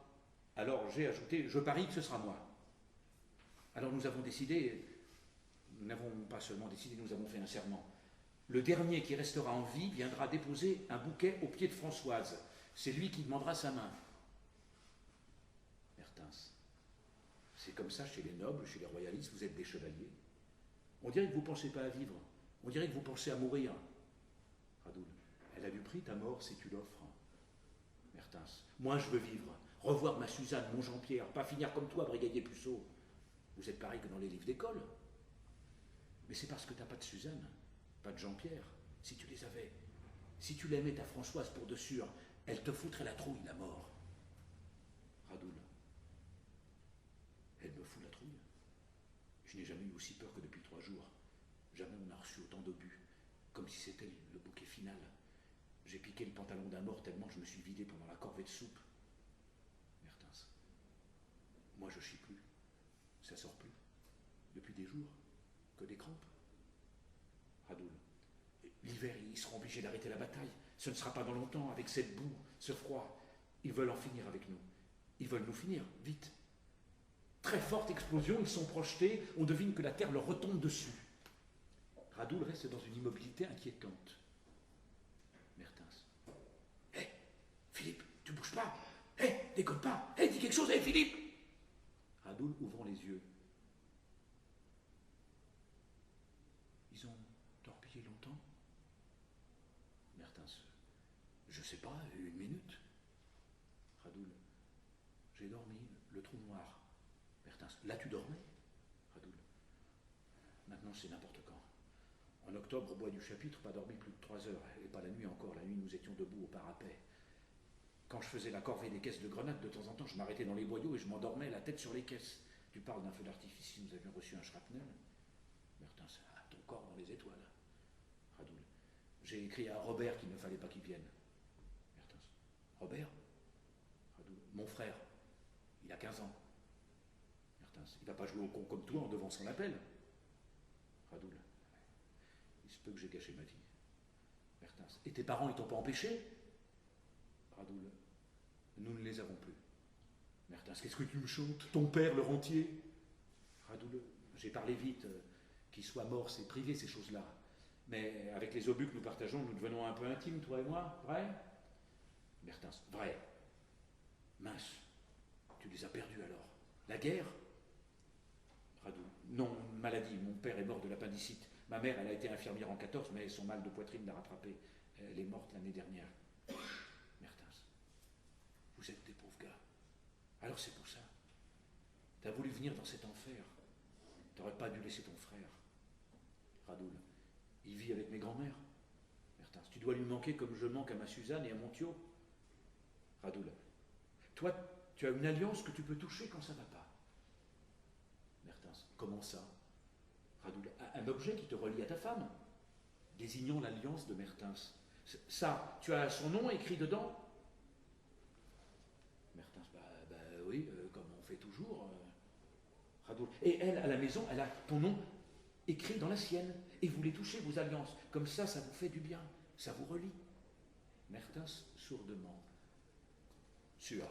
Alors j'ai ajouté, je parie que ce sera moi. Alors nous avons décidé, nous n'avons pas seulement décidé, nous avons fait un serment. Le dernier qui restera en vie viendra déposer un bouquet au pied de Françoise. C'est lui qui demandera sa main. Mertens. C'est comme ça chez les nobles, chez les royalistes, vous êtes des chevaliers. On dirait que vous ne pensez pas à vivre. On dirait que vous pensez à mourir. Radoul. Elle a du prix ta mort si tu l'offres. Mertens. Moi je veux vivre. Revoir ma Suzanne, mon Jean-Pierre, pas finir comme toi, brigadier Puceau. Vous êtes pareil que dans les livres d'école. Mais c'est parce que t'as pas de Suzanne, pas de Jean-Pierre. Si tu les avais, si tu l'aimais ta Françoise pour de sûr, elle te foutrait la trouille, la mort. Radoul. Elle me fout la trouille. Je n'ai jamais eu aussi peur que depuis 3 jours. Jamais on n'a reçu autant d'obus, comme si c'était le bouquet final. J'ai piqué le pantalon d'un mort tellement je me suis vidé pendant la corvée de soupe. Mertens. Moi je chie plus. Ça sort plus. Depuis des jours. Que des crampes. Radoul. L'hiver, ils seront obligés d'arrêter la bataille. Ce ne sera pas dans longtemps, avec cette boue, ce froid. Ils veulent en finir avec nous. Ils veulent nous finir, vite. Très forte explosion, ils sont projetés, on devine que la terre leur retombe dessus. Radoul reste dans une immobilité inquiétante. Mertens. Hé, Philippe, tu bouges pas. Hé, déconne pas. Hé, dis quelque chose, hé, Philippe. Radoul ouvrant les yeux. Ils ont torpillé longtemps? Mertens. Je sais pas, 1 minute. Radoul. J'ai dormi, le trou noir. Mertens. Là tu dormais? Radoul. Maintenant c'est n'importe quand. En octobre, au bois du Chapitre, pas dormi plus de 3 heures. Et pas la nuit encore. La nuit, nous étions debout au parapet. Quand je faisais la corvée des caisses de grenades, de temps en temps, je m'arrêtais dans les boyaux et je m'endormais la tête sur les caisses. Tu parles d'un feu d'artifice si nous avions reçu un shrapnel? Mertens. Ah, ton corps dans les étoiles. Radoul. J'ai écrit à Robert qu'il ne fallait pas qu'il vienne. Mertens. Robert? Radoul. Mon frère. Il a 15 ans. Mertens. Il va pas jouer au con comme toi en devançant l'appel. Radoul. Il se peut que j'ai gâché ma vie. Mertens. Et tes parents, ils t'ont pas empêché? Radoul. Nous ne les avons plus. Mertens. Qu'est-ce que tu me chantes? Ton père, le rentier? Radoul. J'ai parlé vite. Qu'il soit mort, c'est privé ces choses-là. Mais avec les obus que nous partageons, nous devenons un peu intimes, toi et moi. Vrai? Mertens. Vrai. Mince. Tu les as perdus alors. La guerre? Radoul. Non, une maladie. Mon père est mort de l'appendicite. Ma mère, elle a été infirmière en 14, mais son mal de poitrine l'a rattrapée. Elle est morte l'année dernière. Mertens. Vous êtes des pauvres gars. Alors c'est pour ça. T'as voulu venir dans cet enfer. T'aurais pas dû laisser ton frère. Radoul. Il vit avec mes grands-mères. Mertens. Tu dois lui manquer comme je manque à ma Suzanne et à mon Thio. Radoul. Toi, tu as une alliance que tu peux toucher quand ça va pas. Mertens. Comment ça? Radoul. Un objet qui te relie à ta femme. Désignons l'alliance de Mertens. Ça, tu as son nom écrit dedans? Mertens. Oui, comme on fait toujours. Radoul. Et elle, à la maison, elle a ton nom écrit dans la sienne. Et vous les touchez, vos alliances. Comme ça vous fait du bien. Ça vous relie. Mertens, sourdement. Sûr.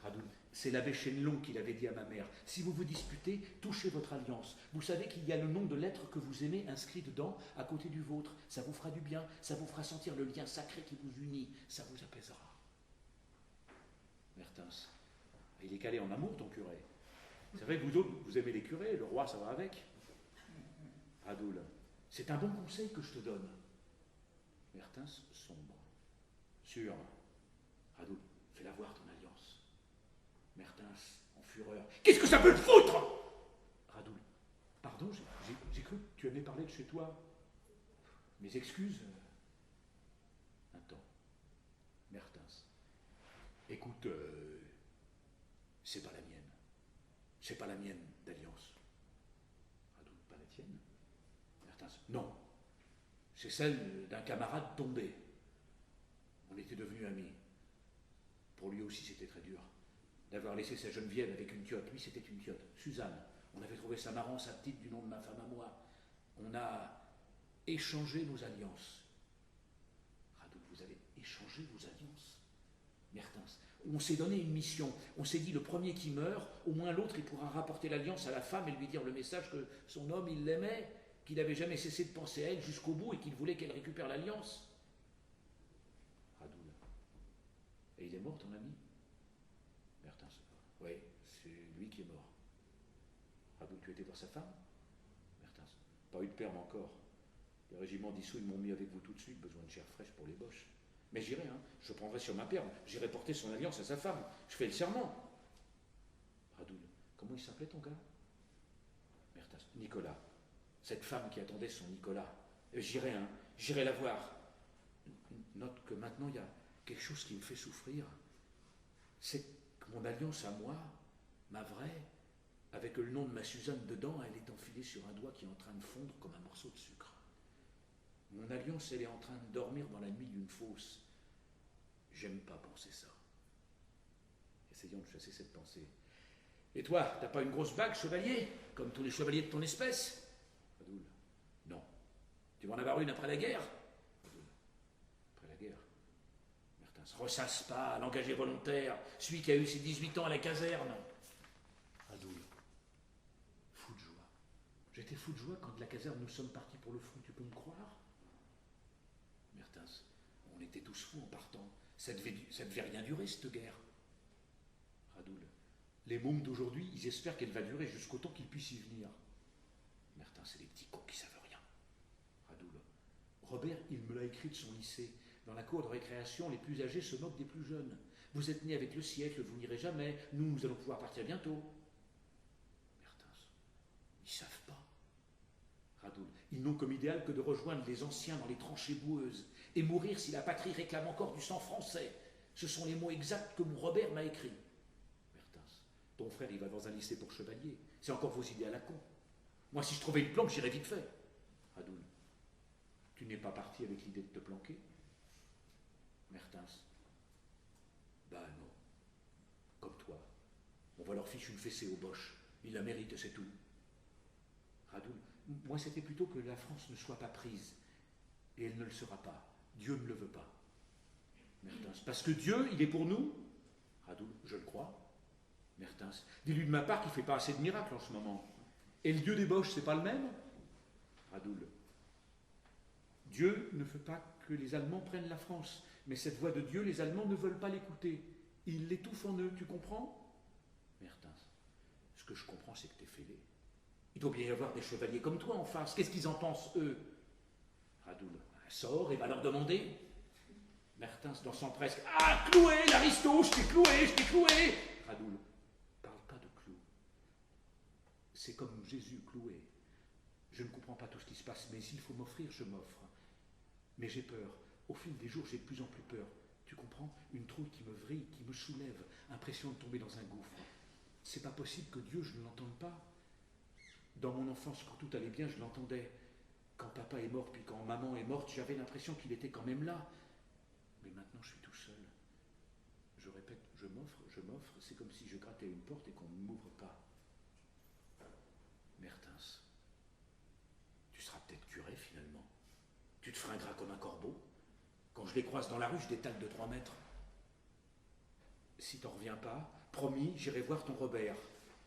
Radoul. C'est l'abbé Chénelon qui l'avait dit à ma mère. Si vous vous disputez, touchez votre alliance. Vous savez qu'il y a le nom de l'être que vous aimez inscrit dedans, à côté du vôtre. Ça vous fera du bien. Ça vous fera sentir le lien sacré qui vous unit. Ça vous apaisera. Mertens. Il est calé en amour, ton curé. C'est vrai que vous autres, vous aimez les curés. Le roi, ça va avec. Radoul. C'est un bon conseil que je te donne. Mertens sombre. Sûr. Radoul. Fais-la voir ton alliance. Mertens, en fureur. Qu'est-ce que ça peut te foutre? Radoul. Pardon, j'ai cru que tu aimais parler de chez toi. Mes excuses. Un temps. Mertens. Écoute, c'est pas la mienne. C'est pas la mienne d'alliance. Radoul. Pas la tienne? Mertens. Non. C'est celle d'un camarade tombé. On était devenus amis. Pour lui aussi, c'était très dur. D'avoir laissé sa Geneviève avec une tiotte. Lui, c'était une tiotte. Suzanne. On avait trouvé ça marrant, sa petite, du nom de ma femme à moi. On a échangé nos alliances. Radoul, vous avez échangé vos alliances? Mertens. On s'est donné une mission. On s'est dit, le premier qui meurt, au moins l'autre, il pourra rapporter l'alliance à la femme et lui dire le message que son homme, il l'aimait, qu'il n'avait jamais cessé de penser à elle jusqu'au bout et qu'il voulait qu'elle récupère l'alliance. Radoul. Et il est mort, ton ami? Mertens. Oui, c'est lui qui est mort. Radoul, tu étais voir sa femme? Mertens. Pas eu de perme encore. Les régiments dissous, ils m'ont mis avec vous tout de suite, besoin de chair fraîche pour les boches. Mais j'irai, je prendrai sur ma perme, j'irai porter son alliance à sa femme. Je fais le serment. Radoul. Comment il s'appelait ton gars? Mertens. Nicolas. Cette femme qui attendait son Nicolas. J'irai la voir. Note que maintenant il y a quelque chose qui me fait souffrir. C'est que mon alliance à moi, ma vraie, avec le nom de ma Suzanne dedans, elle est enfilée sur un doigt qui est en train de fondre comme un morceau de sucre. Mon alliance, elle est en train de dormir dans la nuit d'une fosse. J'aime pas penser ça. Essayons de chasser cette pensée. Et toi, t'as pas une grosse bague, chevalier, comme tous les chevaliers de ton espèce? Radoul. Non. Tu vas en avoir une après la guerre? Radoul. Après la guerre? Mertens. Ressasse pas, l'engagé volontaire, celui qui a eu ses 18 ans à la caserne. Radoul. Fou de joie. J'étais fou de joie quand de la caserne nous sommes partis pour le front, tu peux me croire? Mertens. On était tous fous en partant. Ça devait rien durer, cette guerre. Radoul. Les mômes d'aujourd'hui, ils espèrent qu'elle va durer jusqu'au temps qu'ils puissent y venir. Mertens, c'est des petits cons qui savent rien. Radoul. Robert, il me l'a écrit de son lycée. Dans la cour de récréation, les plus âgés se moquent des plus jeunes. Vous êtes nés avec le siècle, vous n'irez jamais. Nous allons pouvoir partir bientôt. Mertens. Ils savent pas. Radoul. Ils n'ont comme idéal que de rejoindre les anciens dans les tranchées boueuses et mourir si la patrie réclame encore du sang français. Ce sont les mots exacts que mon Robert m'a écrits. Mertens. Ton frère, il va dans un lycée pour chevalier. C'est encore vos idées à la con. Moi, si je trouvais une planque, j'irais vite fait. Radoul. Tu n'es pas parti avec l'idée de te planquer? Mertens. Ben non. Comme toi. On va leur fiche une fessée aux boches. Il la mérite et c'est tout. Radoul, moi c'était plutôt que la France ne soit pas prise. Et elle ne le sera pas. Dieu ne le veut pas. Mertens, parce que Dieu, il est pour nous. Radoul, je le crois. Mertens, dis-lui de ma part qu'il ne fait pas assez de miracles en ce moment. Et le Dieu des Boches, c'est pas le même? Radoul, Dieu ne veut pas que les Allemands prennent la France. Mais cette voix de Dieu, les Allemands ne veulent pas l'écouter. Ils l'étouffent en eux, tu comprends? Mertens, ce que je comprends, c'est que t'es fêlé. Il doit bien y avoir des chevaliers comme toi en face. Qu'est-ce qu'ils en pensent, eux? Radoul, un sort, et va leur demander. Mertens, dans son presque, ah, cloué, l'aristo, je t'ai cloué, je t'ai cloué. Radoul, parle pas de clou. C'est comme Jésus cloué. Je ne comprends pas tout ce qui se passe, mais s'il faut m'offrir, je m'offre. Mais j'ai peur. Au fil des jours, j'ai de plus en plus peur. Tu comprends? Une trouille qui me vrille, qui me soulève, impression de tomber dans un gouffre. C'est pas possible que Dieu, je ne l'entende pas. Dans mon enfance, quand tout allait bien, je l'entendais. Quand papa est mort, puis quand maman est morte, j'avais l'impression qu'il était quand même là. Mais maintenant, je suis tout seul. Je répète, je m'offre, c'est comme si je grattais une porte et qu'on ne m'ouvre pas. Mertens, tu seras peut-être curé finalement. Tu te fringueras comme un corbeau. Quand je les croise dans la rue, je détale de 3 mètres. Si t'en reviens pas, promis, j'irai voir ton Robert.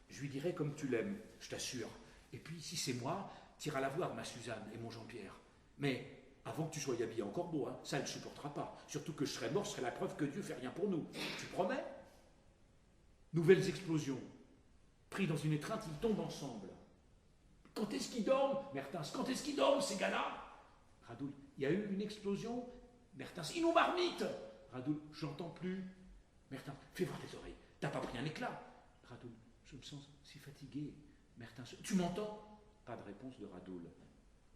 Je lui dirai comme tu l'aimes, je t'assure. Et puis, si c'est moi, t'iras la voir, ma Suzanne et mon Jean-Pierre. Mais avant que tu sois habillé en corbeau, hein, ça elle ne supportera pas. Surtout que je serai mort, ce serait la preuve que Dieu fait rien pour nous. Tu promets? Nouvelles explosions. Pris dans une étreinte, ils tombent ensemble. Quand est-ce qu'ils dorment, Mertens? Quand est-ce qu'ils dorment, ces gars-là? Radoul, il y a eu une explosion. Mertens, ils nous marmitent. Radoul, j'entends plus. Mertens, fais voir tes oreilles. T'as pas pris un éclat? Radoul, je me sens si fatigué. Mertens, tu m'entends? Pas de réponse de Radoul.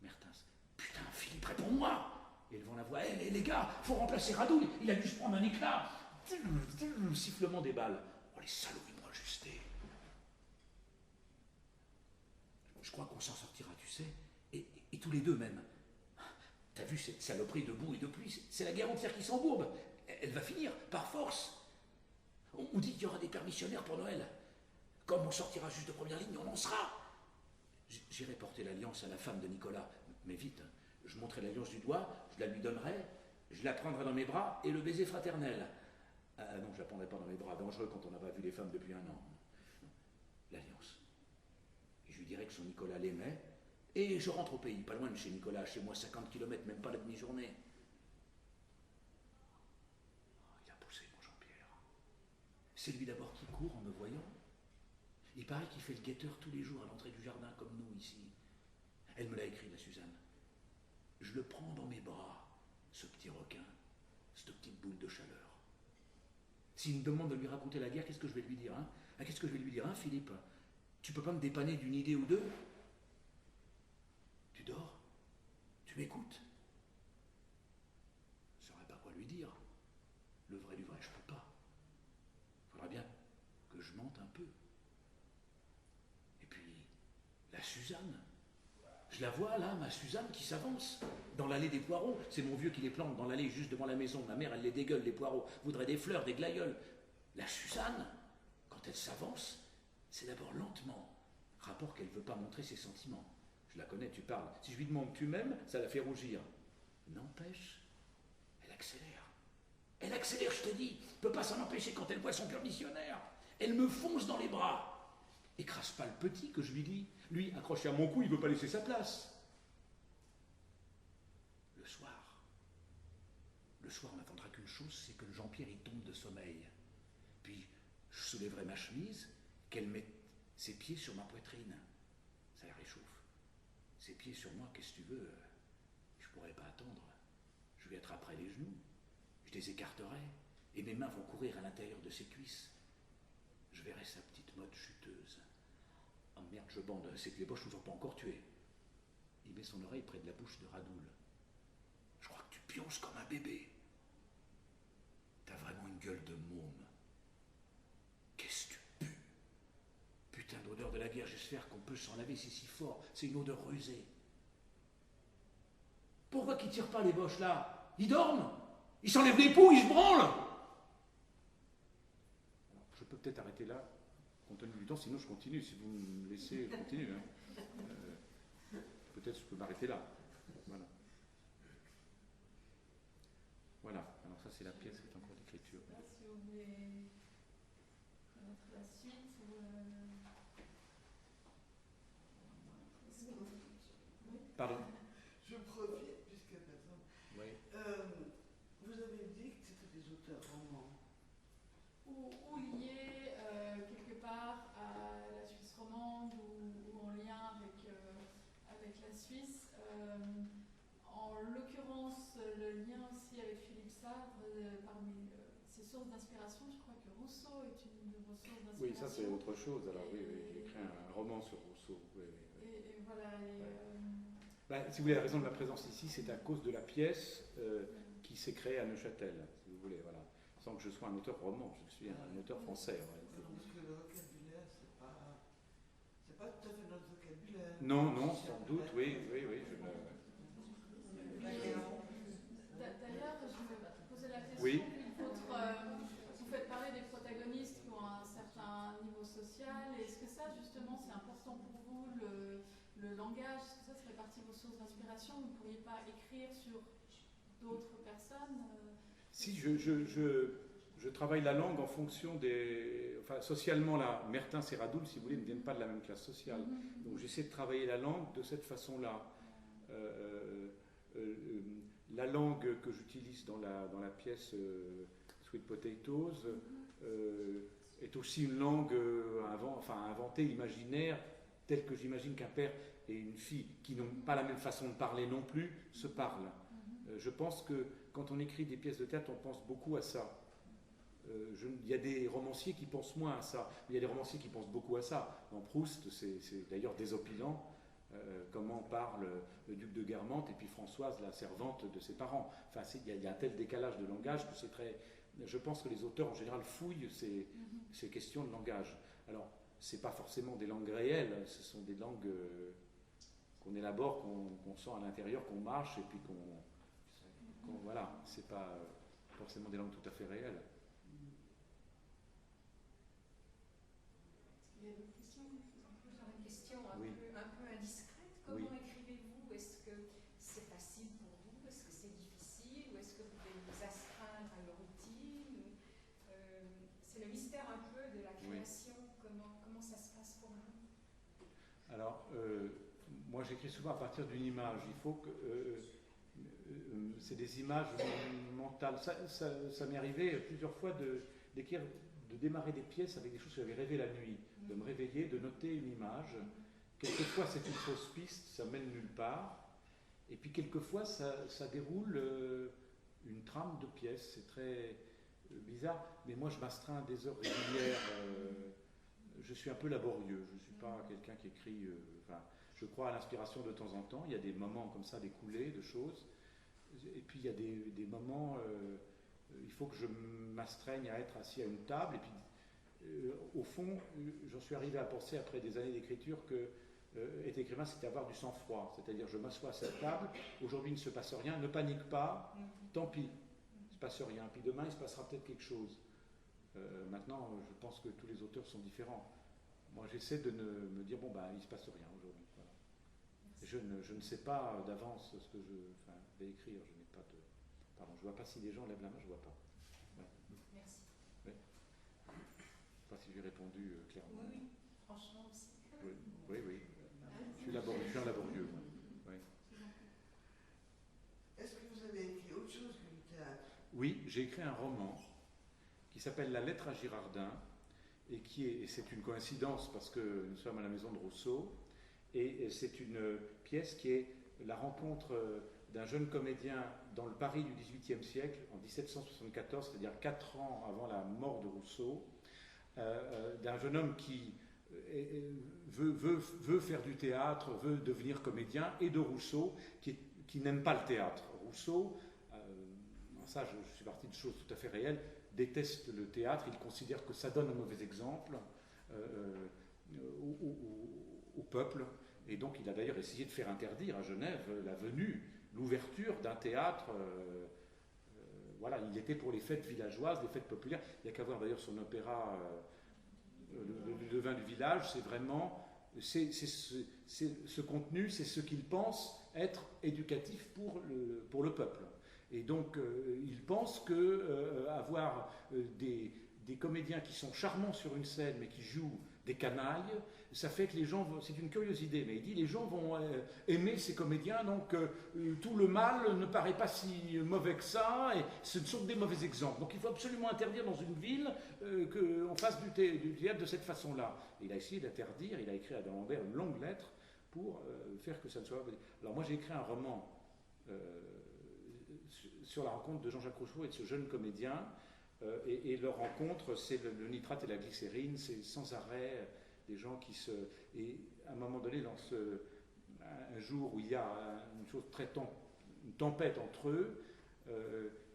Mertens, putain, Philippe, réponds-moi. Élevant la voix, hé, les gars, faut remplacer Radoul, il a dû se prendre un éclat. Sifflement des balles. Oh, les salauds, ils m'ont ajusté. Je crois qu'on s'en sortira, tu sais, et tous les deux même. T'as vu cette saloperie de boue et de pluie? C'est la guerre entière qui s'embourbe. Elle va finir, par force. On dit qu'il y aura des permissionnaires pour Noël. Comme on sortira juste de première ligne, on en sera. J'irai porter l'alliance à la femme de Nicolas, mais vite. Je montrerai l'alliance du doigt, je la lui donnerai, je la prendrai dans mes bras et le baiser fraternel. Ah non, je la prendrai pas dans mes bras, dangereux quand on n'a pas vu les femmes depuis 1 an. L'alliance. Et je lui dirai que son Nicolas l'aimait, et je rentre au pays, pas loin de chez Nicolas, chez moi 50 km, même pas la demi-journée. Oh, il a poussé mon Jean-Pierre. C'est lui d'abord qui court en me voyant. Il paraît qu'il fait le guetteur tous les jours à l'entrée du jardin, comme nous ici. Elle me l'a écrit, la Suzanne. Je le prends dans mes bras, ce petit requin, cette petite boule de chaleur. S'il me demande de lui raconter la guerre, qu'est-ce que je vais lui dire, hein? Qu'est-ce que je vais lui dire, hein, Philippe? Tu peux pas me dépanner d'une idée ou deux? Tu dors? Tu m'écoutes? Je ne saurais pas quoi lui dire. Le vrai du vrai, je peux pas. Faudra bien que je mente un peu. Et puis, la Suzanne. Je la vois là, ma Suzanne qui s'avance dans l'allée des poireaux. C'est mon vieux qui les plante dans l'allée juste devant la maison. Ma mère, elle les dégueule, les poireaux. Voudrait des fleurs, des glaïeuls. La Suzanne, quand elle s'avance, c'est d'abord lentement. Rapport qu'elle ne veut pas montrer ses sentiments. Je la connais, tu parles. Si je lui demande tu m'aimes, ça la fait rougir. N'empêche, elle accélère. Elle accélère, je te dis. Ne peut pas s'en empêcher quand elle voit son permissionnaire. Elle me fonce dans les bras. Écrase pas le petit que je lui dis. Lui, accroché à mon cou, il ne veut pas laisser sa place. Le soir, on n'attendra qu'une chose, c'est que Jean-Pierre y tombe de sommeil. Puis, je soulèverai ma chemise, qu'elle mette ses pieds sur ma poitrine. Ça la réchauffe. Ses pieds sur moi, qu'est-ce que tu veux? Je pourrais pas attendre. Je lui attraperai les genoux, je les écarterai, et mes mains vont courir à l'intérieur de ses cuisses. Je verrai sa petite mode chuteuse. Oh merde, je bande, c'est que les Boches nous ont pas encore tués. Il met son oreille près de la bouche de Radoul. Je crois que tu pionces comme un bébé. T'as vraiment une gueule de môme. Qu'est-ce que tu pues? Putain d'odeur de la guerre, j'espère qu'on peut s'en laver, c'est si fort, c'est une odeur rusée. Pourquoi qu'ils tirent pas les Boches là? Ils dorment? Ils s'enlèvent les poux, ils se branlent? Alors, je peux peut-être arrêter là. compte tenu du temps, sinon je continue. Si vous me laissez, je continue. Hein. Peut-être je peux m'arrêter là. Voilà. Voilà. Alors ça, c'est la pièce qui est en cours d'écriture. Je sais pas si vous voulez connaître la suite ou... Pardon. Je profite, puisque personne. Oui. Vous avez dit que c'était des auteurs romans. Ou lié quelque part à la Suisse romande ou en lien avec la Suisse. En l'occurrence, le lien aussi avec Philippe Savre, parmi ses sources d'inspiration, je crois que Rousseau est une de vos sources d'inspiration. Oui, ça c'est autre chose. Alors oui, j'ai écrit un roman sur Rousseau. Oui. Et voilà. Si vous voulez, la raison de ma présence ici, c'est à cause de la pièce qui s'est créée à Neuchâtel, si vous voulez, voilà. Sans que je sois un auteur roman, je suis un auteur français en réalité. Parce que le vocabulaire, c'est pas tout à fait notre vocabulaire. Non, sans doute, oui. D'ailleurs, je me posais la question, Oui. vous faites parler des protagonistes qui ont un certain niveau social. Est-ce que ça, justement, c'est important pour vous, le langage? Est-ce que ça ferait partie de vos sources d'inspiration? Vous ne pourriez pas écrire sur d'autres personnes? Si, je travaille la langue en fonction des... Enfin, socialement, là, Mertens et Radoul, si vous voulez, ne viennent pas de la même classe sociale. Donc j'essaie de travailler la langue de cette façon-là. La langue que j'utilise dans la pièce Sweet Potatoes est aussi une langue inventée, imaginaire, telle que j'imagine qu'un père et une fille, qui n'ont pas la même façon de parler non plus, se parlent. Je pense que quand on écrit des pièces de théâtre, on pense beaucoup à ça. Il y a des romanciers qui pensent moins à ça, mais il y a des romanciers qui pensent beaucoup à ça. Dans Proust, c'est d'ailleurs désopilant comment parle le duc de Guermantes et puis Françoise, la servante de ses parents. Enfin, il y a un tel décalage de langage que c'est très... Je pense que les auteurs en général fouillent ces questions de langage. Alors, ce n'est pas forcément des langues réelles, ce sont des langues qu'on élabore, qu'on sent à l'intérieur, qu'on marche et puis voilà, c'est pas forcément des langues tout à fait réelles. Il y a d'autres questions? J'ai une question Oui. un peu indiscrète. Comment écrivez-vous? Est-ce que c'est facile pour vous? Est-ce que c'est difficile? Ou est-ce que vous devez vous astreindre à une routine? C'est le mystère un peu de la création. Comment ça se passe pour vous? Alors, moi j'écris souvent à partir d'une image. Il faut que... c'est des images mentales. Ça m'est arrivé plusieurs fois d'écrire, de démarrer des pièces avec des choses que j'avais rêvées la nuit, de me réveiller, de noter une image. Quelquefois c'est une fausse piste, ça mène nulle part. Et puis quelquefois ça déroule une trame de pièce. C'est très bizarre, mais moi je m'astreins à des heures régulières. Je suis un peu laborieux, je ne suis pas quelqu'un qui écrit... je crois à l'inspiration de temps en temps, il y a des moments comme ça, des coulées de choses. Et puis il y a des moments, il faut que je m'astreigne à être assis à une table. Et puis, au fond, j'en suis arrivé à penser, après des années d'écriture, que être écrivain, c'était avoir du sang-froid. C'est-à-dire, je m'assois à cette table, aujourd'hui il ne se passe rien, ne panique pas, tant pis, il ne se passe rien. Puis demain, il se passera peut-être quelque chose. Maintenant, je pense que tous les auteurs sont différents. Moi, j'essaie de me dire, il ne se passe rien aujourd'hui. Voilà. Je ne sais pas d'avance ce que je vais écrire. Je n'ai pas de... Pardon, je ne vois pas si les gens lèvent la main, je ne vois pas. Ouais. Merci. Ouais. Je ne sais pas si j'ai répondu clairement. Oui, franchement aussi. Oui. Je suis un laborieux. Ouais. Est-ce que vous avez écrit autre chose que le théâtre? Oui, j'ai écrit un roman qui s'appelle La lettre à Girardin et c'est une coïncidence parce que nous sommes à la maison de Rousseau et c'est une pièce qui est la rencontre d'un jeune comédien dans le Paris du XVIIIe siècle, en 1774, c'est-à-dire 4 ans avant la mort de Rousseau, d'un jeune homme qui veut faire du théâtre, veut devenir comédien, et de Rousseau qui n'aime pas le théâtre. Rousseau, ça je suis parti de choses tout à fait réelles, déteste le théâtre, il considère que ça donne un mauvais exemple au peuple, et donc il a d'ailleurs essayé de faire interdire à Genève la venue, l'ouverture d'un théâtre. Voilà, il était pour les fêtes villageoises, les fêtes populaires. Il n'y a qu'à voir d'ailleurs son opéra le devin du village, c'est vraiment ce contenu, c'est ce qu'il pense être éducatif pour le peuple. Et donc, il pense que avoir des comédiens qui sont charmants sur une scène, mais qui jouent des canailles, ça fait que les gens, c'est une curieuse idée, mais il dit les gens vont aimer ces comédiens, donc tout le mal ne paraît pas si mauvais que ça, et ce ne sont que des mauvais exemples. Donc il faut absolument interdire dans une ville qu'on fasse du théâtre de cette façon-là. Et il a essayé d'interdire, il a écrit à D'Alembert une longue lettre pour faire que ça ne soit pas... Alors moi j'ai écrit un roman sur la rencontre de Jean-Jacques Rousseau et de ce jeune comédien, et leur rencontre, c'est le nitrate et la glycérine, c'est sans arrêt des gens qui se... Et à un moment donné, un jour où il y a une tempête entre eux,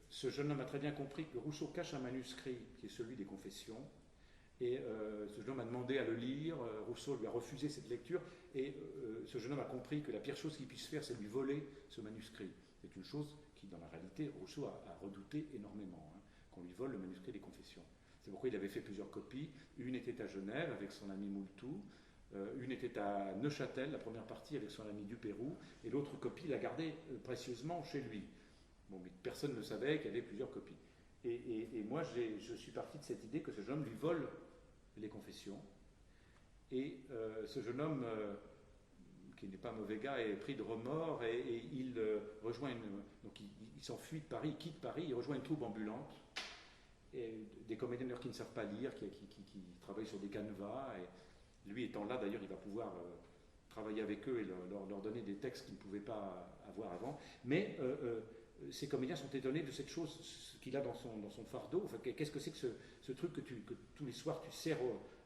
ce jeune homme a très bien compris que Rousseau cache un manuscrit qui est celui des Confessions, et ce jeune homme a demandé à le lire, Rousseau lui a refusé cette lecture, et ce jeune homme a compris que la pire chose qu'il puisse faire, c'est lui voler ce manuscrit. C'est une chose qui, dans la réalité, Rousseau a redouté énormément, hein, qu'on lui vole le manuscrit des Confessions. C'est pourquoi il avait fait plusieurs copies. Une était à Genève avec son ami Moultou, une était à Neuchâtel, la première partie avec son ami Dupérou, et l'autre copie, il l'a gardée précieusement chez lui. Bon, mais personne ne savait qu'il y avait plusieurs copies. Et moi, je suis parti de cette idée que ce jeune homme lui vole les Confessions. Et ce jeune homme, qui n'est pas mauvais gars, est pris de remords et il rejoint donc il s'enfuit de Paris, il quitte Paris, il rejoint une troupe ambulante. Et des comédiens qui ne savent pas lire, qui travaillent sur des canevas. Et lui étant là, d'ailleurs, il va pouvoir travailler avec eux et leur donner des textes qu'ils ne pouvaient pas avoir avant. Mais ces comédiens sont étonnés de cette chose qu'il a dans son fardeau. Enfin, qu'est-ce que c'est que ce truc que tous les soirs tu sers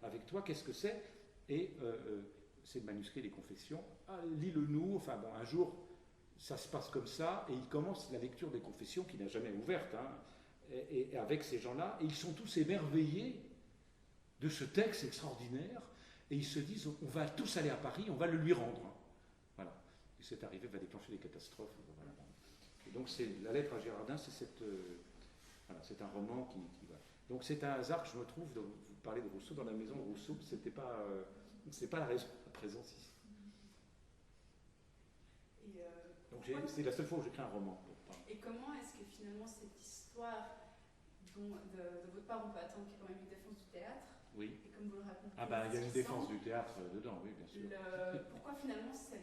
avec toi? Qu'est-ce que c'est? Et c'est le manuscrit des Confessions. Ah, lis-le-nous. Enfin, bon, un jour, ça se passe comme ça, et il commence la lecture des Confessions qu'il n'a jamais ouverte, hein, et avec ces gens-là, et ils sont tous émerveillés de ce texte extraordinaire, et ils se disent, on va tous aller à Paris, on va le lui rendre. Voilà. Et cette arrivée va déclencher des catastrophes. Voilà. Et donc la lettre à Girardin, c'est voilà, c'est un roman qui va. Donc c'est un hasard que je me trouve, vous parlez de Rousseau, dans la maison de Rousseau, c'est pas la raison de la présence ici. Donc c'est la seule fois où j'écris un roman. Et comment est-ce que finalement cette histoire de votre part, on peut attendre qu'il y ait quand même une défense du théâtre? Oui. Et comme vous le racontez, ah ben il y a une défense du théâtre dedans, oui, bien sûr. Pourquoi finalement c'est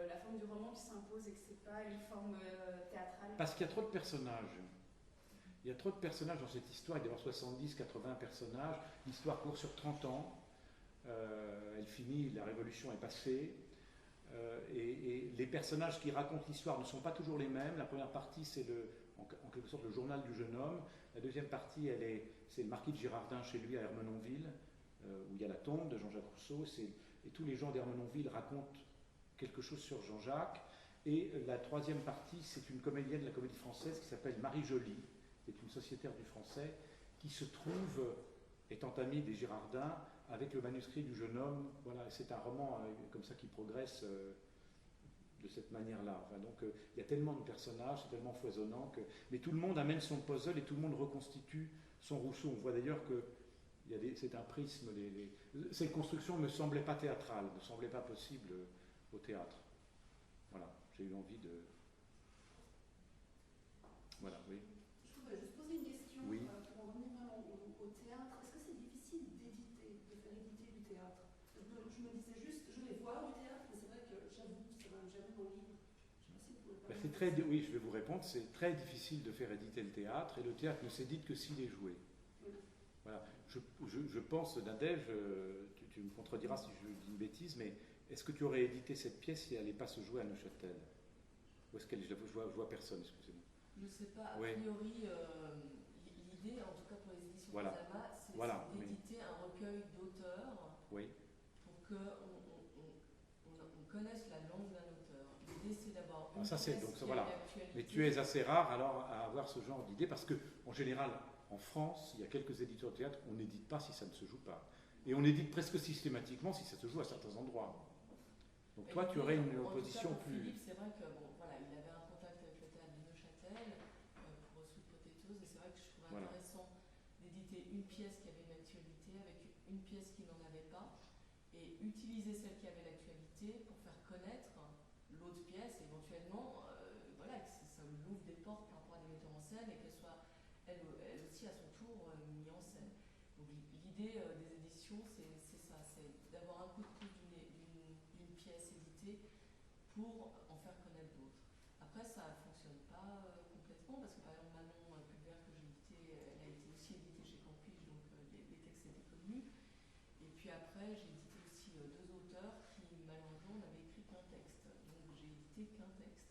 la forme du roman qui s'impose et que c'est pas une forme théâtrale? Parce qu'il y a trop de personnages. Il y a trop de personnages dans cette histoire, il doit y avoir 70, 80 personnages. L'histoire court sur 30 ans. Elle finit, la révolution est passée. Et les personnages qui racontent l'histoire ne sont pas toujours les mêmes. La première partie, c'est en quelque sorte le journal du jeune homme. La deuxième partie, c'est le marquis de Girardin chez lui à Ermenonville, où il y a la tombe de Jean-Jacques Rousseau. Et tous les gens d'Ermenonville racontent quelque chose sur Jean-Jacques. Et la troisième partie, c'est une comédienne de la Comédie Française qui s'appelle Marie Joly, qui est une sociétaire du Français, qui se trouve, étant amie des Girardins, avec le manuscrit du jeune homme. Voilà, c'est un roman comme ça qui progresse de cette manière-là. Enfin, donc il y a tellement de personnages, c'est tellement foisonnant que... Mais tout le monde amène son puzzle et tout le monde reconstitue son Rousseau. On voit d'ailleurs que c'est un prisme. Cette construction ne me semblait pas théâtrale, ne semblait pas possible au théâtre. Voilà, j'ai eu envie de... Voilà, oui. Je voudrais juste poser une question oui. Pour en revenir vraiment au théâtre. Est-ce que c'est difficile d'éditer, de faire éditer du théâtre? Je me disais juste, je vais voir du théâtre, mais c'est vrai que j'avoue, ça va jamais dans le livre. Je ne sais pas si vous pouvez parler. Oui, je vais vous répondre. C'est très difficile de faire éditer le théâtre, et le théâtre ne s'édite que s'il est joué. Oui. Voilà. Je pense, Nadège, tu me contrediras si je dis une bêtise, mais est-ce que tu aurais édité cette pièce si elle n'allait pas se jouer à Neuchâtel? Ou est-ce qu'elle... Je vois personne, excusez-moi. Je ne sais pas, a priori, l'idée, en tout cas pour les éditions voilà. Zama, c'est d'éditer un recueil d'auteurs pour qu'on connaisse la langue d'un auteur. L'idée, c'est d'avoir une pièce qui a une actualité. Mais tu es assez rare alors à avoir ce genre d'idée, parce qu'en général, en France, il y a quelques éditeurs de théâtre, on n'édite pas si ça ne se joue pas. Et on édite presque systématiquement si ça se joue à certains endroits. Donc toi, tu aurais une opposition plus... Philippe, c'est vrai que, il avait un contact avec le théâtre de Neuchâtel pour Sweet Potatoes, et c'est vrai que je trouvais intéressant d'éditer une pièce qui avait une actualité avec une pièce utiliser celle qui avait l'actualité pour faire connaître l'autre pièce, éventuellement, voilà, que ça ouvre des portes par rapport à des metteurs en scène et qu'elle soit elle aussi à son tour mise en scène. Donc l'idée des éditions, c'est ça, c'est d'avoir un coup de pouce d'une pièce éditée pour en faire connaître d'autres. Après, ça ne fonctionne pas complètement parce que par exemple Manon Pulver que j'ai édité, elle a été aussi éditée chez Campige, donc les textes étaient connus. Et puis après, j'ai édité aussi deux auteurs qui malheureusement n'avaient écrit qu'un texte. Donc j'ai édité qu'un texte.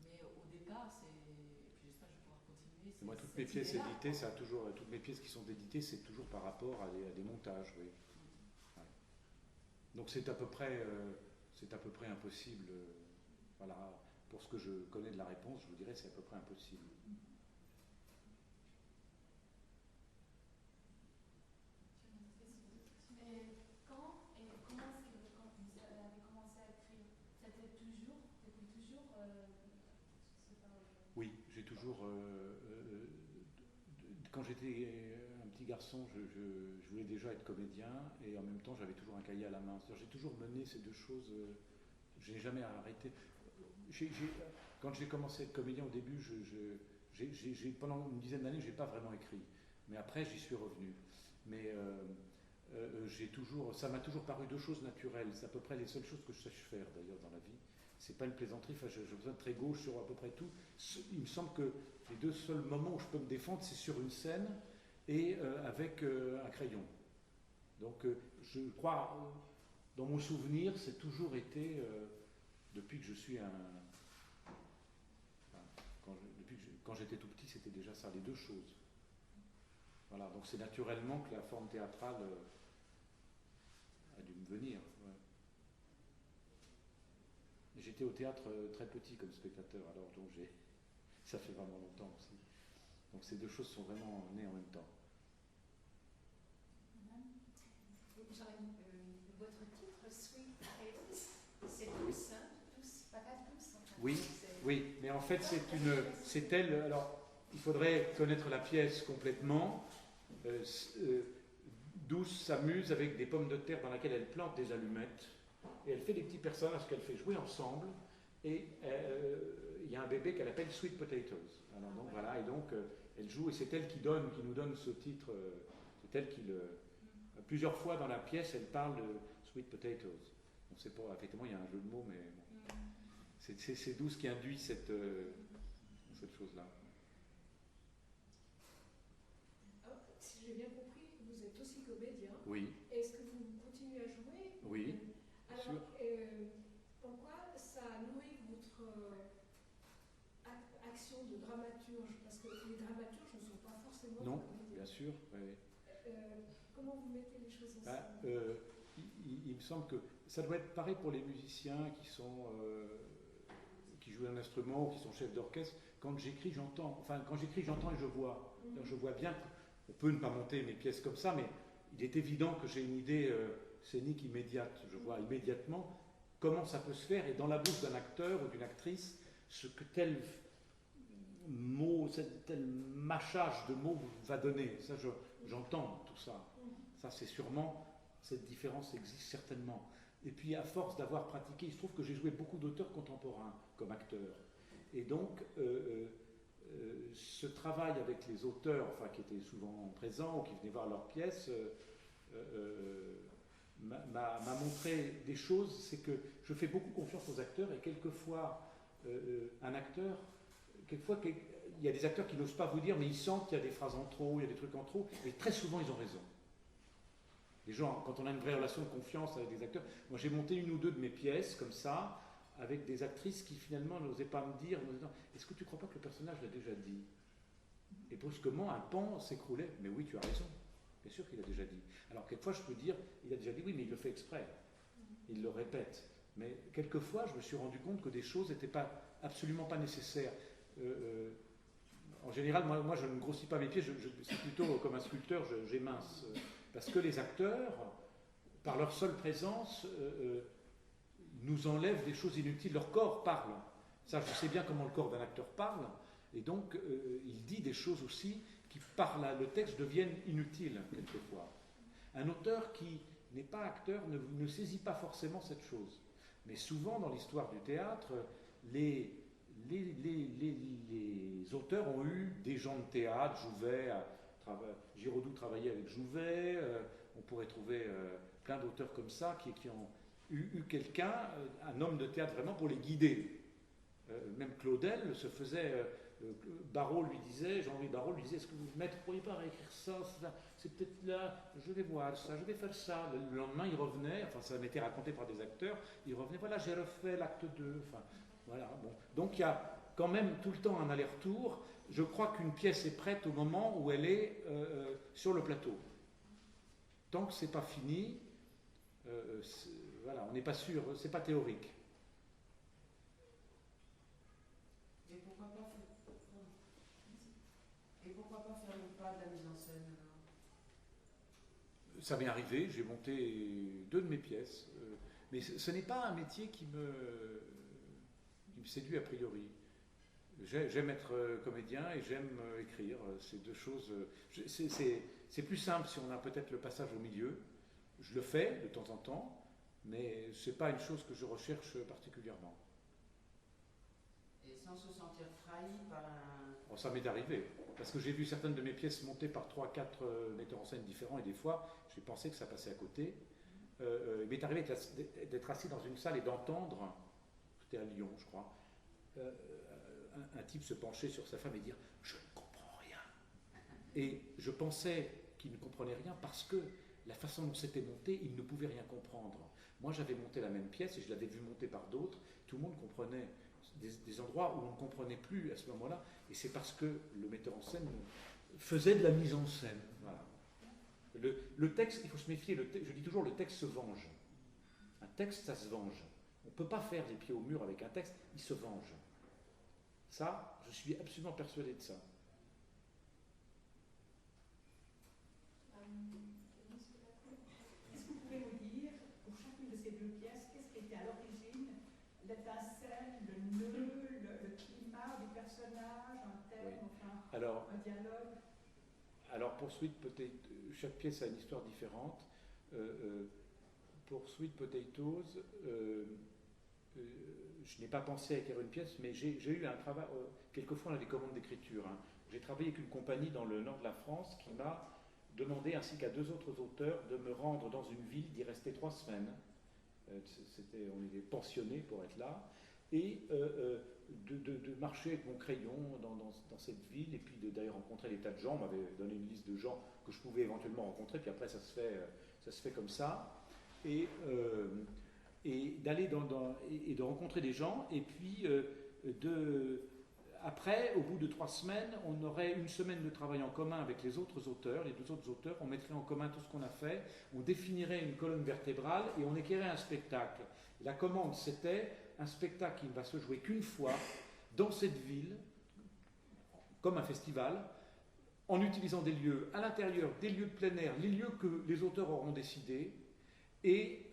Mais au départ, et puis j'espère que je vais pouvoir continuer. Moi, toutes mes pièces éditées, ça a toujours, toutes mes pièces qui sont éditées, c'est toujours par rapport à des montages, oui. Ouais. Donc c'est à peu près impossible. Voilà, pour ce que je connais de la réponse, je vous dirais c'est à peu près impossible. Et comment est-ce que quand vous avez commencé à écrire, c'était toujours Oui, j'ai toujours. Quand j'étais un petit garçon, je voulais déjà être comédien et en même temps j'avais toujours un cahier à la main. J'ai toujours mené ces deux choses. Je n'ai jamais arrêté. Quand j'ai commencé à être comédien au début, pendant une dizaine d'années, je n'ai pas vraiment écrit. Mais après, j'y suis revenu. Mais ça m'a toujours paru deux choses naturelles. C'est à peu près les seules choses que je sache faire d'ailleurs dans la vie. C'est pas une plaisanterie, enfin, j'ai besoin de très gauche sur à peu près tout. Il me semble que les deux seuls moments où je peux me défendre, c'est sur une scène et avec un crayon. Donc je crois, dans mon souvenir, c'est toujours été, depuis que je suis quand j'étais tout petit, c'était déjà ça, les deux choses. Voilà, donc c'est naturellement que la forme théâtrale a dû me venir. Ouais. J'étais au théâtre très petit comme spectateur, alors donc ça fait vraiment longtemps aussi. Donc ces deux choses sont vraiment nées en même temps. Votre titre, Sweet Potatoes, c'est douce, hein, douce, patate douce. Enfin, oui, oui, mais en fait c'est elle. Alors il faudrait connaître la pièce complètement. Douce s'amuse avec des pommes de terre dans lesquelles elle plante des allumettes. Et elle fait des petits personnages qu'elle fait jouer ensemble. Et il y a un bébé qu'elle appelle Sweet Potatoes. Alors donc voilà, et donc elle joue, et c'est elle qui nous donne ce titre. C'est elle qui plusieurs fois dans la pièce, elle parle de Sweet Potatoes. On ne sait pas, effectivement, il y a un jeu de mots, mais bon. C'est Douce qui induit cette chose-là. Si j'ai bien compris, vous êtes aussi comédien. Oui. Est-ce que vous continuez à jouer? Oui. Alors, pourquoi ça nourrit votre action de dramaturge? Parce que les dramaturges ne sont pas forcément non, comédiens. Bien sûr. Oui. Comment vous mettez les choses ensemble? Il me semble que ça doit être pareil pour les musiciens qui jouent un instrument ou qui sont chefs d'orchestre. Quand j'écris, j'entends. Enfin, quand j'écris, j'entends et je vois. Je vois bien qu'on peut ne pas monter mes pièces comme ça, mais il est évident que j'ai une idée scénique immédiate. Je vois immédiatement comment ça peut se faire, et dans la bouche d'un acteur ou d'une actrice, ce que tel mot, tel mâchage de mots va donner. Ça, j'entends tout ça. Ça, c'est sûrement, cette différence existe certainement. Et puis, à force d'avoir pratiqué, il se trouve que j'ai joué beaucoup d'auteurs contemporains comme acteur. Et donc, ce travail avec les auteurs, enfin, qui étaient souvent présents ou qui venaient voir leurs pièces, m'a montré des choses. C'est que je fais beaucoup confiance aux acteurs, et quelquefois, un acteur, quelquefois, il y a des acteurs qui n'osent pas vous dire, mais ils sentent qu'il y a des phrases en trop, il y a des trucs en trop, et très souvent, ils ont raison. Les gens, quand on a une vraie relation de confiance avec des acteurs, moi j'ai monté une ou deux de mes pièces comme ça, avec des actrices qui finalement n'osaient pas me dire, est-ce que tu ne crois pas que le personnage l'a déjà dit? Et brusquement, un pan s'écroulait. Mais oui, tu as raison. Bien sûr qu'il a déjà dit. Alors quelquefois, je peux dire, il a déjà dit, oui, mais il le fait exprès. Il le répète. Mais quelquefois, je me suis rendu compte que des choses n'étaient absolument pas nécessaires. En général, moi, je ne grossis pas mes pieds, c'est plutôt comme un sculpteur, j'émince. Parce que les acteurs, par leur seule présence, nous enlèvent des choses inutiles. Leur corps parle. Ça, je sais bien comment le corps d'un acteur parle. Et donc, il dit des choses aussi qui, par le texte, deviennent inutiles, quelquefois. Un auteur qui n'est pas acteur, ne saisit pas forcément cette chose. Mais souvent, dans l'histoire du théâtre, les auteurs ont eu des gens de théâtre. Giraudoux travaillait avec Jouvet, on pourrait trouver plein d'auteurs comme ça qui ont eu quelqu'un, un homme de théâtre vraiment pour les guider. Même Claudel se faisait... Jean-Louis Barrault lui disait, est-ce que vous, maître, ne pourriez pas réécrire ça, c'est peut-être là, je vais voir ça, je vais faire ça. Le lendemain, il revenait, enfin ça m'était raconté par des acteurs, il revenait, voilà, j'ai refait l'acte 2, enfin, voilà, bon. Donc il y a quand même tout le temps un aller-retour. Je crois qu'une pièce est prête au moment où elle est sur le plateau. Tant que c'est pas fini, voilà, on n'est pas sûr, c'est pas théorique. Et pourquoi pas faire le pas de la mise en scène alors? Ça m'est arrivé, j'ai monté 2 de mes pièces, mais ce n'est pas un métier qui me séduit a priori. J'aime être comédien et j'aime écrire, c'est 2 choses. C'est plus simple si on a peut-être le passage au milieu. Je le fais de temps en temps, mais ce n'est pas une chose que je recherche particulièrement. Et sans se sentir trahi par un... Bon, ça m'est arrivé, parce que j'ai vu certaines de mes pièces montées par 3-4 metteurs en scène différents, et des fois, j'ai pensé que ça passait à côté. Il m'est arrivé d'être assis dans une salle et d'entendre, c'était à Lyon, je crois, un type se pencher sur sa femme et dire « Je ne comprends rien ». Et je pensais qu'il ne comprenait rien parce que la façon dont c'était monté, il ne pouvait rien comprendre. Moi, j'avais monté la même pièce et je l'avais vu monter par d'autres. Tout le monde comprenait des endroits où on ne comprenait plus à ce moment-là. Et c'est parce que le metteur en scène faisait de la mise en scène. Voilà. Le texte, il faut se méfier. Je dis toujours, le texte se venge. Un texte, ça se venge. On ne peut pas faire les pieds au mur avec un texte, il se venge. Ça, je suis absolument persuadé de ça. Est-ce que vous pouvez nous dire, pour chacune de ces 2 pièces, qu'est-ce qui était à l'origine l'étincelle, le nœud, le climat du personnage, un thème, oui. Enfin, alors, un dialogue? Alors, pour Sweet Potatoes, chaque pièce a une histoire différente. Pour Sweet Potatoes, je n'ai pas pensé à écrire une pièce, mais j'ai eu un travail. Quelquefois, on a des commandes d'écriture. Hein. J'ai travaillé avec une compagnie dans le nord de la France qui m'a demandé, ainsi qu'à 2 autres auteurs, de me rendre dans une ville, d'y rester 3 semaines. On était pensionnés pour être là, et de marcher avec mon crayon dans cette ville, et puis d'aller rencontrer des tas de gens. On m'avait donné une liste de gens que je pouvais éventuellement rencontrer, puis après ça se fait comme ça, et d'aller et de rencontrer des gens, et puis après, au bout de 3 semaines, on aurait une semaine de travail en commun avec les autres auteurs, les 2 autres auteurs, on mettrait en commun tout ce qu'on a fait, on définirait une colonne vertébrale et on écrirait un spectacle. La commande, c'était un spectacle qui ne va se jouer qu'une fois dans cette ville, comme un festival, en utilisant des lieux à l'intérieur, des lieux de plein air, les lieux que les auteurs auront décidés, et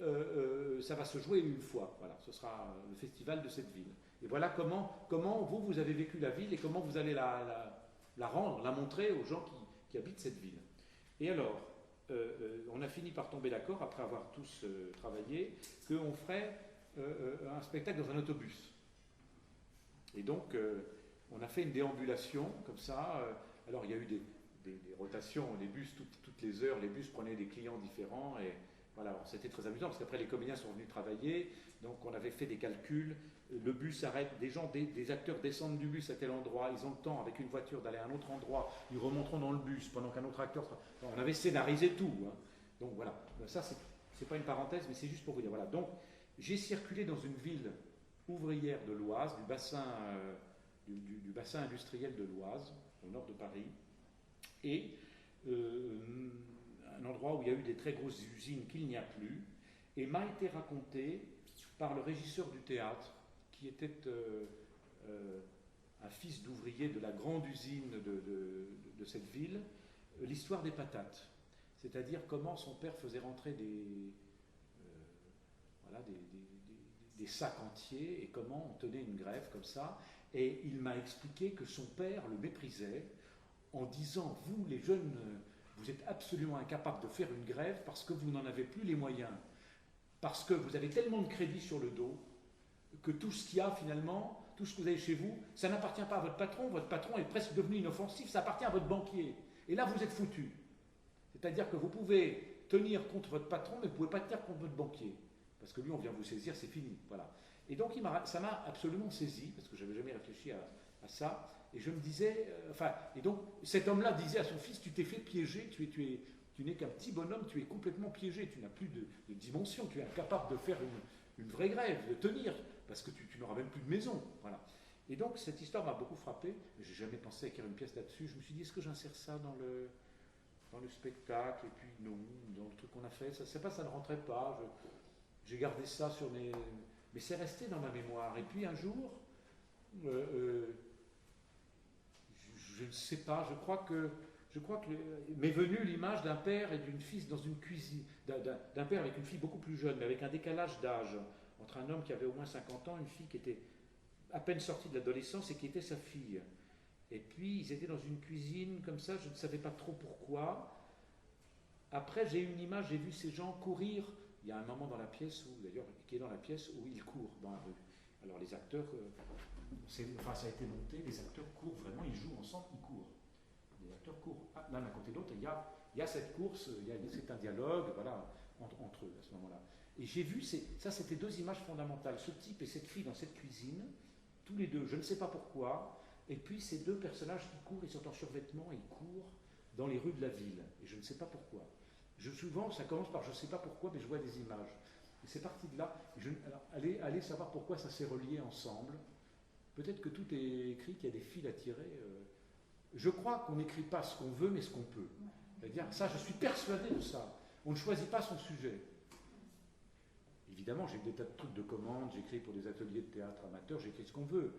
ça va se jouer une fois. Voilà, ce sera le festival de cette ville. Et voilà comment vous avez vécu la ville et comment vous allez la rendre, la montrer aux gens qui habitent cette ville. Et alors, on a fini par tomber d'accord, après avoir tous travaillé, qu'on ferait un spectacle dans un autobus. Et donc, on a fait une déambulation, comme ça. Alors, il y a eu des rotations, les bus, toutes les heures, les bus prenaient des clients différents, et voilà, c'était très amusant, parce qu'après, les comédiens sont venus travailler, donc on avait fait des calculs. Le bus arrête, des acteurs descendent du bus à tel endroit, ils ont le temps avec une voiture d'aller à un autre endroit, ils remonteront dans le bus pendant qu'un autre acteur sera... On avait scénarisé tout. Hein. Donc voilà, ça c'est pas une parenthèse, mais c'est juste pour vous dire. Voilà. Donc j'ai circulé dans une ville ouvrière de l'Oise, du bassin industriel de l'Oise, au nord de Paris, et un endroit où il y a eu des très grosses usines qu'il n'y a plus, et m'a été raconté par le régisseur du théâtre, qui était un fils d'ouvrier de la grande usine de cette ville, l'histoire des patates. C'est-à-dire comment son père faisait rentrer des sacs entiers et comment on tenait une grève comme ça. Et il m'a expliqué que son père le méprisait en disant « Vous, les jeunes, vous êtes absolument incapable de faire une grève parce que vous n'en avez plus les moyens. Parce que vous avez tellement de crédit sur le dos que tout ce qu'il y a finalement, tout ce que vous avez chez vous, ça n'appartient pas à votre patron est presque devenu inoffensif, ça appartient à votre banquier. Et là, vous êtes foutu. C'est-à-dire que vous pouvez tenir contre votre patron, mais vous ne pouvez pas tenir contre votre banquier. Parce que lui, on vient vous saisir, c'est fini. Voilà. Et donc, ça m'a absolument saisi, parce que je n'avais jamais réfléchi à ça. Et je me disais, et donc cet homme-là disait à son fils, tu t'es fait piéger, tu n'es qu'un petit bonhomme, tu es complètement piégé, tu n'as plus de dimension, tu es incapable de faire une vraie grève, de tenir, parce que tu n'auras même plus de maison. Voilà. Et donc cette histoire m'a beaucoup frappé, je n'ai jamais pensé à écrire une pièce là-dessus, je me suis dit, est-ce que j'insère ça dans le spectacle, et puis non, dans le truc qu'on a fait, ça ne rentrait pas, j'ai gardé ça sur mes... Mais c'est resté dans ma mémoire, et puis un jour... je ne sais pas, je crois que m'est venue l'image d'un père et d'une fille dans une cuisine, d'un père avec une fille beaucoup plus jeune, mais avec un décalage d'âge, entre un homme qui avait au moins 50 ans, une fille qui était à peine sortie de l'adolescence et qui était sa fille. Et puis ils étaient dans une cuisine comme ça, je ne savais pas trop pourquoi. Après j'ai eu une image, j'ai vu ces gens courir, il y a un moment dans la pièce, qui est dans la pièce où ils courent dans la rue. Alors les acteurs... ça a été monté, les acteurs courent vraiment, ils jouent ensemble, ils courent. Les acteurs courent l'un à côté de l'autre, et il y a cette course, c'est un dialogue, voilà, entre eux à ce moment-là. Et j'ai vu, ça c'était deux images fondamentales, ce type et cette fille dans cette cuisine, tous les deux, je ne sais pas pourquoi, et puis ces deux personnages qui courent, ils sont en survêtement, et ils courent dans les rues de la ville, et je ne sais pas pourquoi. Souvent, ça commence par je ne sais pas pourquoi, mais je vois des images. Et c'est parti de là. Allez savoir pourquoi ça s'est relié ensemble. Peut-être que tout est écrit, qu'il y a des fils à tirer. Je crois qu'on n'écrit pas ce qu'on veut, mais ce qu'on peut. C'est-à-dire, ça, je suis persuadé de ça. On ne choisit pas son sujet. Évidemment, j'ai des tas de trucs de commande, j'écris pour des ateliers de théâtre amateurs, j'écris ce qu'on veut.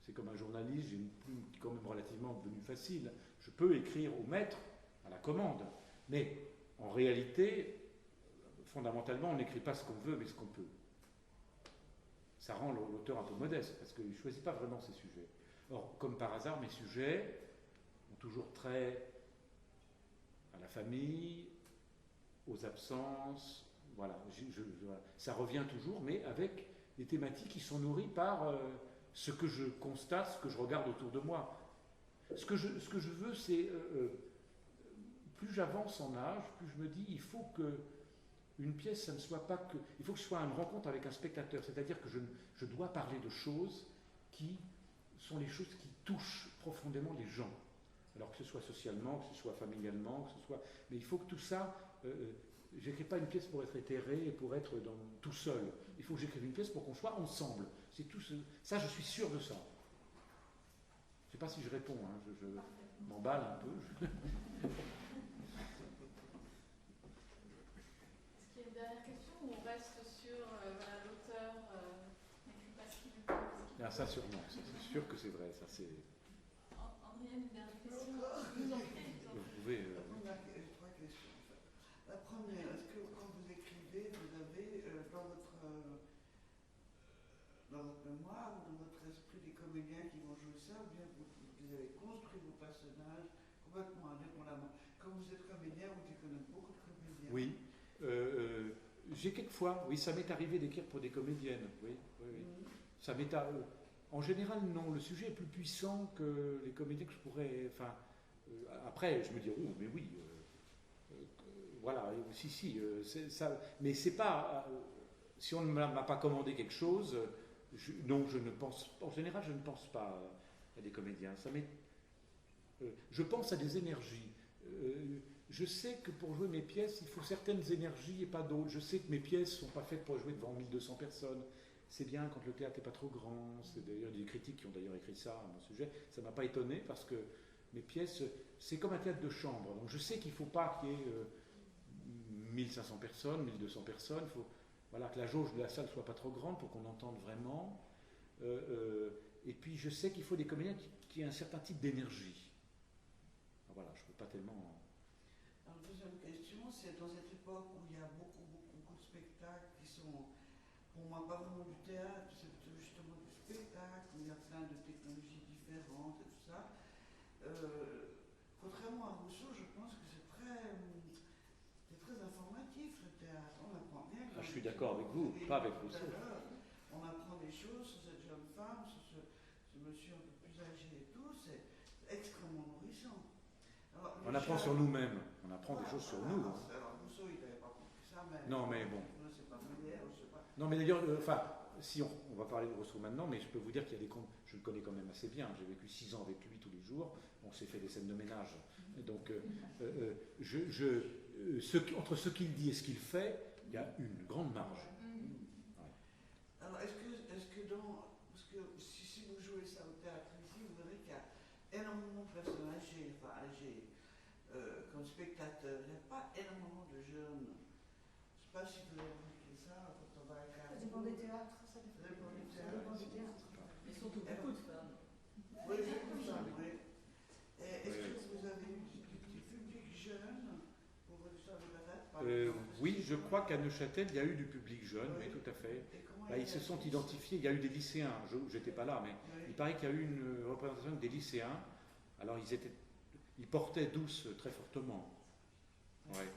C'est comme un journaliste, j'ai une plume qui est quand même relativement devenue facile. Je peux écrire au maître, à la commande. Mais en réalité, fondamentalement, on n'écrit pas ce qu'on veut, mais ce qu'on peut. Ça rend l'auteur un peu modeste, parce qu'il ne choisit pas vraiment ses sujets. Or, comme par hasard, mes sujets ont toujours trait à la famille, aux absences, voilà. Ça revient toujours, mais avec des thématiques qui sont nourries par ce que je constate, ce que je regarde autour de moi. Ce que je veux, c'est... plus j'avance en âge, plus je me dis, il faut que une pièce, ça ne soit pas que... Il faut que ce soit une rencontre avec un spectateur, c'est-à-dire que je dois parler de choses qui sont les choses qui touchent profondément les gens. Alors que ce soit socialement, que ce soit familialement, que ce soit... Mais il faut que tout ça... je n'écris pas une pièce pour être éthéré et pour être tout seul. Il faut que j'écrive une pièce pour qu'on soit ensemble. C'est tout ça, je suis sûr de ça. Je ne sais pas si je réponds, hein, je m'emballe un peu. Dernière question, ou on reste sur l'auteur n'écrit pas ce qu'il veut. Ça sûrement, c'est sûr que c'est vrai. Ça, c'est... Andréane, une dernière question. Vous en prie. Vous pouvez... On a trois questions. La première, est-ce que quand vous écrivez, vous avez dans votre mémoire ou dans votre esprit des comédiens qui vont jouer ça, ou bien vous avez construit vos personnages complètement indépendamment? Quand vous êtes comédien, vous devez connaître beaucoup de comédiens. Oui. J'ai quelquefois, oui, ça m'est arrivé d'écrire pour des comédiennes, oui. Ça m'est en général, non, le sujet est plus puissant que les comédiens que je pourrais, après, je me dis, oh, mais oui, voilà, si, ça, mais c'est pas, si on ne m'a pas commandé quelque chose, non, je ne pense, en général, je ne pense pas à des comédiens, je pense à des énergies. Je sais que pour jouer mes pièces, il faut certaines énergies et pas d'autres. Je sais que mes pièces ne sont pas faites pour jouer devant 1200 personnes. C'est bien quand le théâtre n'est pas trop grand. C'est d'ailleurs des critiques qui ont d'ailleurs écrit ça à mon sujet. Ça ne m'a pas étonné parce que mes pièces, c'est comme un théâtre de chambre. Donc je sais qu'il ne faut pas qu'il y ait 1500 personnes, 1200 personnes. Il faut que la jauge de la salle ne soit pas trop grande pour qu'on entende vraiment. Et puis je sais qu'il faut des comédiens qui aient un certain type d'énergie. Voilà, je ne peux pas tellement... Alors, deuxième question, c'est dans cette époque où il y a beaucoup de spectacles qui sont, pour moi, pas vraiment du théâtre, c'est justement du spectacle, où il y a plein de technologies différentes et tout ça. Contrairement à Rousseau, je pense que c'est très d'accord avec vous, pas avec Rousseau. On apprend des choses sur cette jeune femme, sur ce monsieur un peu plus âgé et tout, c'est extrêmement nourrissant. Alors, On apprend sur nous-mêmes, on apprend des choses sur nous. Hein. Alors Rousseau, il n'avait pas compris ça, mais... Non, mais bon. C'est pas Molière, je sais pas. Non, mais d'ailleurs, enfin, si on va parler de Rousseau maintenant, mais je peux vous dire qu'il y a des contes, je le connais quand même assez bien, j'ai vécu 6 ans avec lui tous les jours, on s'est fait des scènes de ménage. Donc, entre ce qu'il dit et ce qu'il fait, il y a une grande marge. Ouais. Alors, est-ce que dans... Parce que si vous jouez ça au théâtre ici, vous verrez qu'il y a énormément de personnes âgées, comme spectateurs. Il n'y a pas énormément de jeunes. Je ne sais pas si vous avez remarqué ça quand on va à Carrefour. Ça dépend des théâtres. Ça dépend des théâtres. Mais surtout beaucoup de femmes. Oui, beaucoup de femmes, oui. Est-ce que vous avez eu du public jeune pour l'histoire de Barrette? Oui, je crois qu'à Neuchâtel, il y a eu du public jeune, oui, tout à fait. Bah, ils se sont identifiés, il y a eu des lycéens, je n'étais pas là, mais il paraît qu'il y a eu une représentation des lycéens. Alors ils portaient Douce très fortement. Ouais.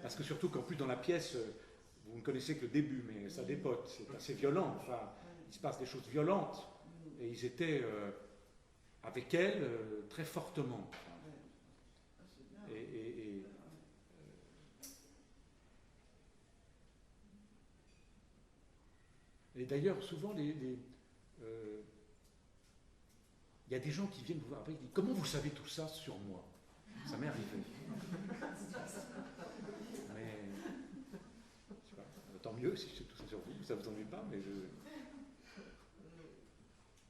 Parce que surtout qu'en plus dans la pièce, vous ne connaissez que le début, mais ça dépote, c'est assez violent. Enfin, il se passe des choses violentes. Et ils étaient avec elle très fortement. Et d'ailleurs, souvent, il y a des gens qui viennent vous voir après, ils disent « Comment vous savez tout ça sur moi ?» Ça m'est arrivé. Mais, je sais pas, tant mieux si je sais tout ça sur vous, ça ne vous ennuie pas, mais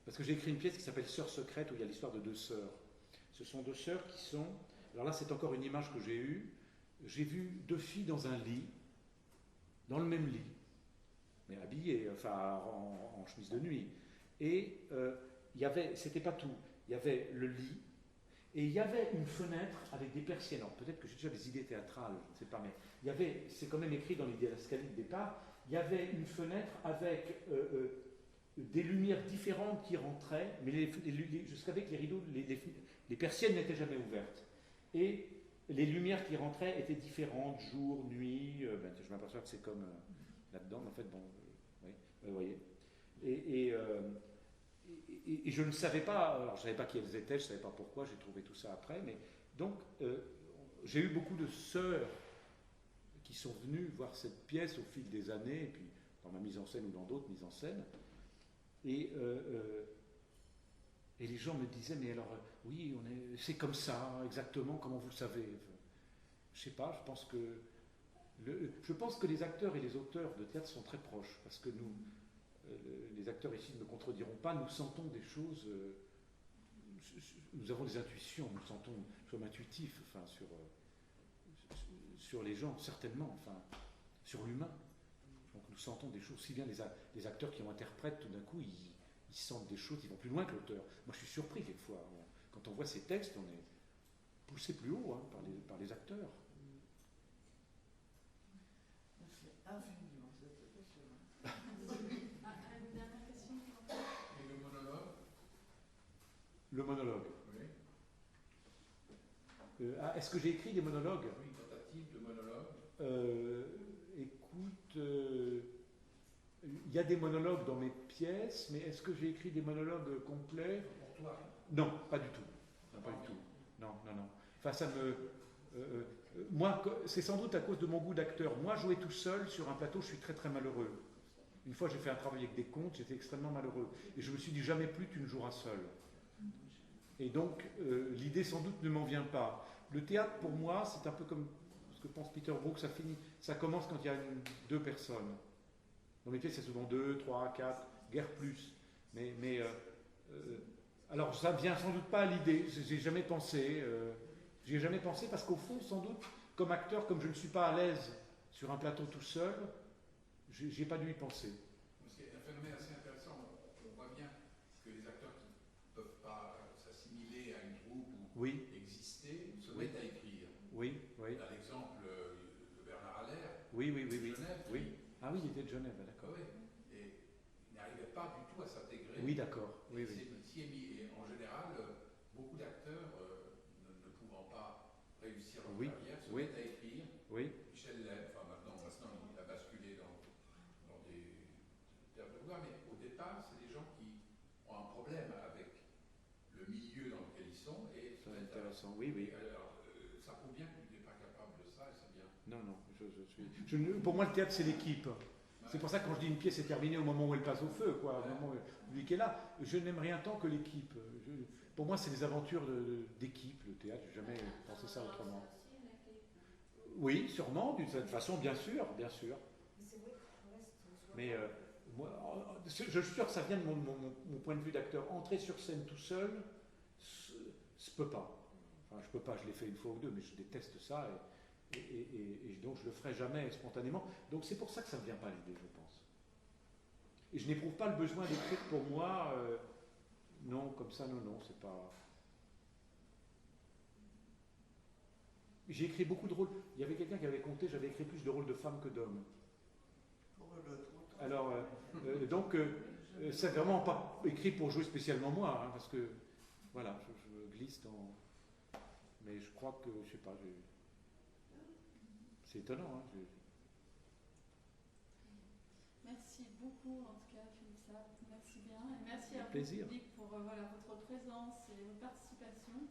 Parce que j'ai écrit une pièce qui s'appelle Sœurs secrètes, où il y a l'histoire de 2 sœurs. Ce sont 2 sœurs qui sont... Alors là, c'est encore une image que j'ai eue. J'ai vu 2 filles dans un lit, dans le même lit, mais habillées, enfin en chemise de nuit. Et il y avait, c'était pas tout, il y avait le lit, et il y avait une fenêtre avec des persiennes. Alors peut-être que j'ai déjà des idées théâtrales, je ne sais pas, mais il y avait, c'est quand même écrit dans l'escalier de départ, il y avait une fenêtre avec des lumières différentes qui rentraient, mais jusqu'à avec les rideaux, les persiennes n'étaient jamais ouvertes. Et les lumières qui rentraient étaient différentes, jour, nuit. Je m'aperçois que c'est comme là-dedans, mais en fait, bon, oui, vous voyez. Et je ne savais pas, alors je ne savais pas qui elles étaient, je ne savais pas pourquoi, j'ai trouvé tout ça après, mais donc j'ai eu beaucoup de sœurs qui sont venues voir cette pièce au fil des années, et puis dans ma mise en scène ou dans d'autres mises en scène, et les gens me disaient, mais alors, oui, c'est comme ça, exactement, comment vous le savez? Je ne sais pas, je pense que les acteurs et les auteurs de théâtre sont très proches, parce que nous, les acteurs ici ne me contrediront pas, nous sentons des choses, nous avons des intuitions, nous sommes intuitifs, enfin, sur les gens, certainement, enfin, sur l'humain. Donc nous sentons des choses, si bien les acteurs qui en interprètent, tout d'un coup, ils sentent des choses qui vont plus loin que l'auteur. Moi, je suis surpris quelquefois. Quand on voit ces textes, on est poussé plus haut par les acteurs. C'est infiniment, c'est impressionnant. Une dernière question. Et le monologue? Le monologue. Oui. Est-ce que j'ai écrit des monologues? Oui, tentative de monologue. Écoute, il y a des monologues dans mes pièces, mais est-ce que j'ai écrit des monologues complets? Pour toi? Non, pas du tout. Non, pas du tout. Non. Enfin, ça me... moi, c'est sans doute à cause de mon goût d'acteur. Moi, jouer tout seul sur un plateau, je suis très très malheureux. Une fois, j'ai fait un travail avec des contes, j'étais extrêmement malheureux. Et je me suis dit, jamais plus tu ne joueras seul. Et donc, l'idée sans doute ne m'en vient pas. Le théâtre, pour moi, c'est un peu comme ce que pense Peter Brook, ça commence quand il y a 2 personnes. Dans mes pièces, c'est souvent 2, 3, 4, guère plus. Alors, ça ne vient sans doute pas à l'idée, j'ai jamais pensé. J'y ai jamais pensé parce qu'au fond, sans doute, comme acteur, comme je ne suis pas à l'aise sur un plateau tout seul, j'ai pas dû y penser. C'est un phénomène assez intéressant. On voit bien que les acteurs qui ne peuvent pas s'assimiler à une troupe ou exister se mettent à écrire. Oui. Dans l'exemple de Bernard Allaire, oui. Genève. Oui. Ah oui, il était de Genève, d'accord. Oui. Et il n'arrivait pas du tout à s'intégrer. Oui, d'accord. Oui. Et en général, beaucoup d'acteurs ne pouvant pas réussir leur carrière se mettent à écrire. Oui. Michel Leb, enfin maintenant il a basculé dans intéressant, oui, oui. Alors, ça prouve bien que tu n'es pas capable de ça, et c'est bien. Non, non, pour moi, le théâtre, c'est l'équipe. C'est pour ça que quand je dis une pièce est terminée au moment où elle passe au feu, quoi, au moment où lui qui est là, je n'aime rien tant que l'équipe. Pour moi, c'est des aventures d'équipe, le théâtre, je n'ai jamais pensé ça autrement. Oui, sûrement, d'une certaine façon, bien sûr, bien sûr. Mais moi, je suis sûr que ça vient de mon point de vue d'acteur. Entrer sur scène tout seul, je peux pas. Enfin, je peux pas, je l'ai fait une fois ou deux, mais je déteste ça. Et donc je le ferai jamais spontanément. Donc c'est pour ça que ça ne me vient pas l'idée, je pense. Et je n'éprouve pas le besoin d'écrire pour moi. Non, comme ça, non, c'est pas. J'ai écrit beaucoup de rôles. Il y avait quelqu'un qui avait compté, j'avais écrit plus de rôles de femmes que d'hommes. Alors, donc, c'est vraiment pas écrit pour jouer spécialement moi, hein, parce que, voilà, je glisse dans. Mais je crois que, je sais pas, c'est étonnant. Hein, Merci beaucoup, en tout cas, Philippe Sapp. Merci bien. Et merci à vous, public, pour votre présence et votre participation.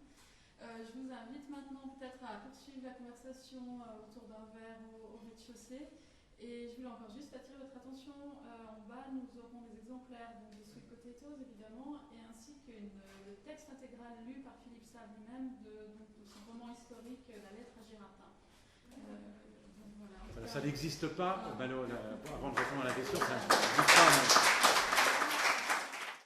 Je vous invite maintenant peut-être à poursuivre la conversation autour d'un verre au rez-de-chaussée. Et je voulais encore juste attirer votre attention. En bas, nous aurons des exemplaires de Sweet Potatoes, évidemment, et ainsi que le texte intégral lu par Philippe Sapp lui-même de son roman historique La lettre à Girardin. Voilà, ça n'existe pas. Avant de répondre à la question, ça n'existe pas.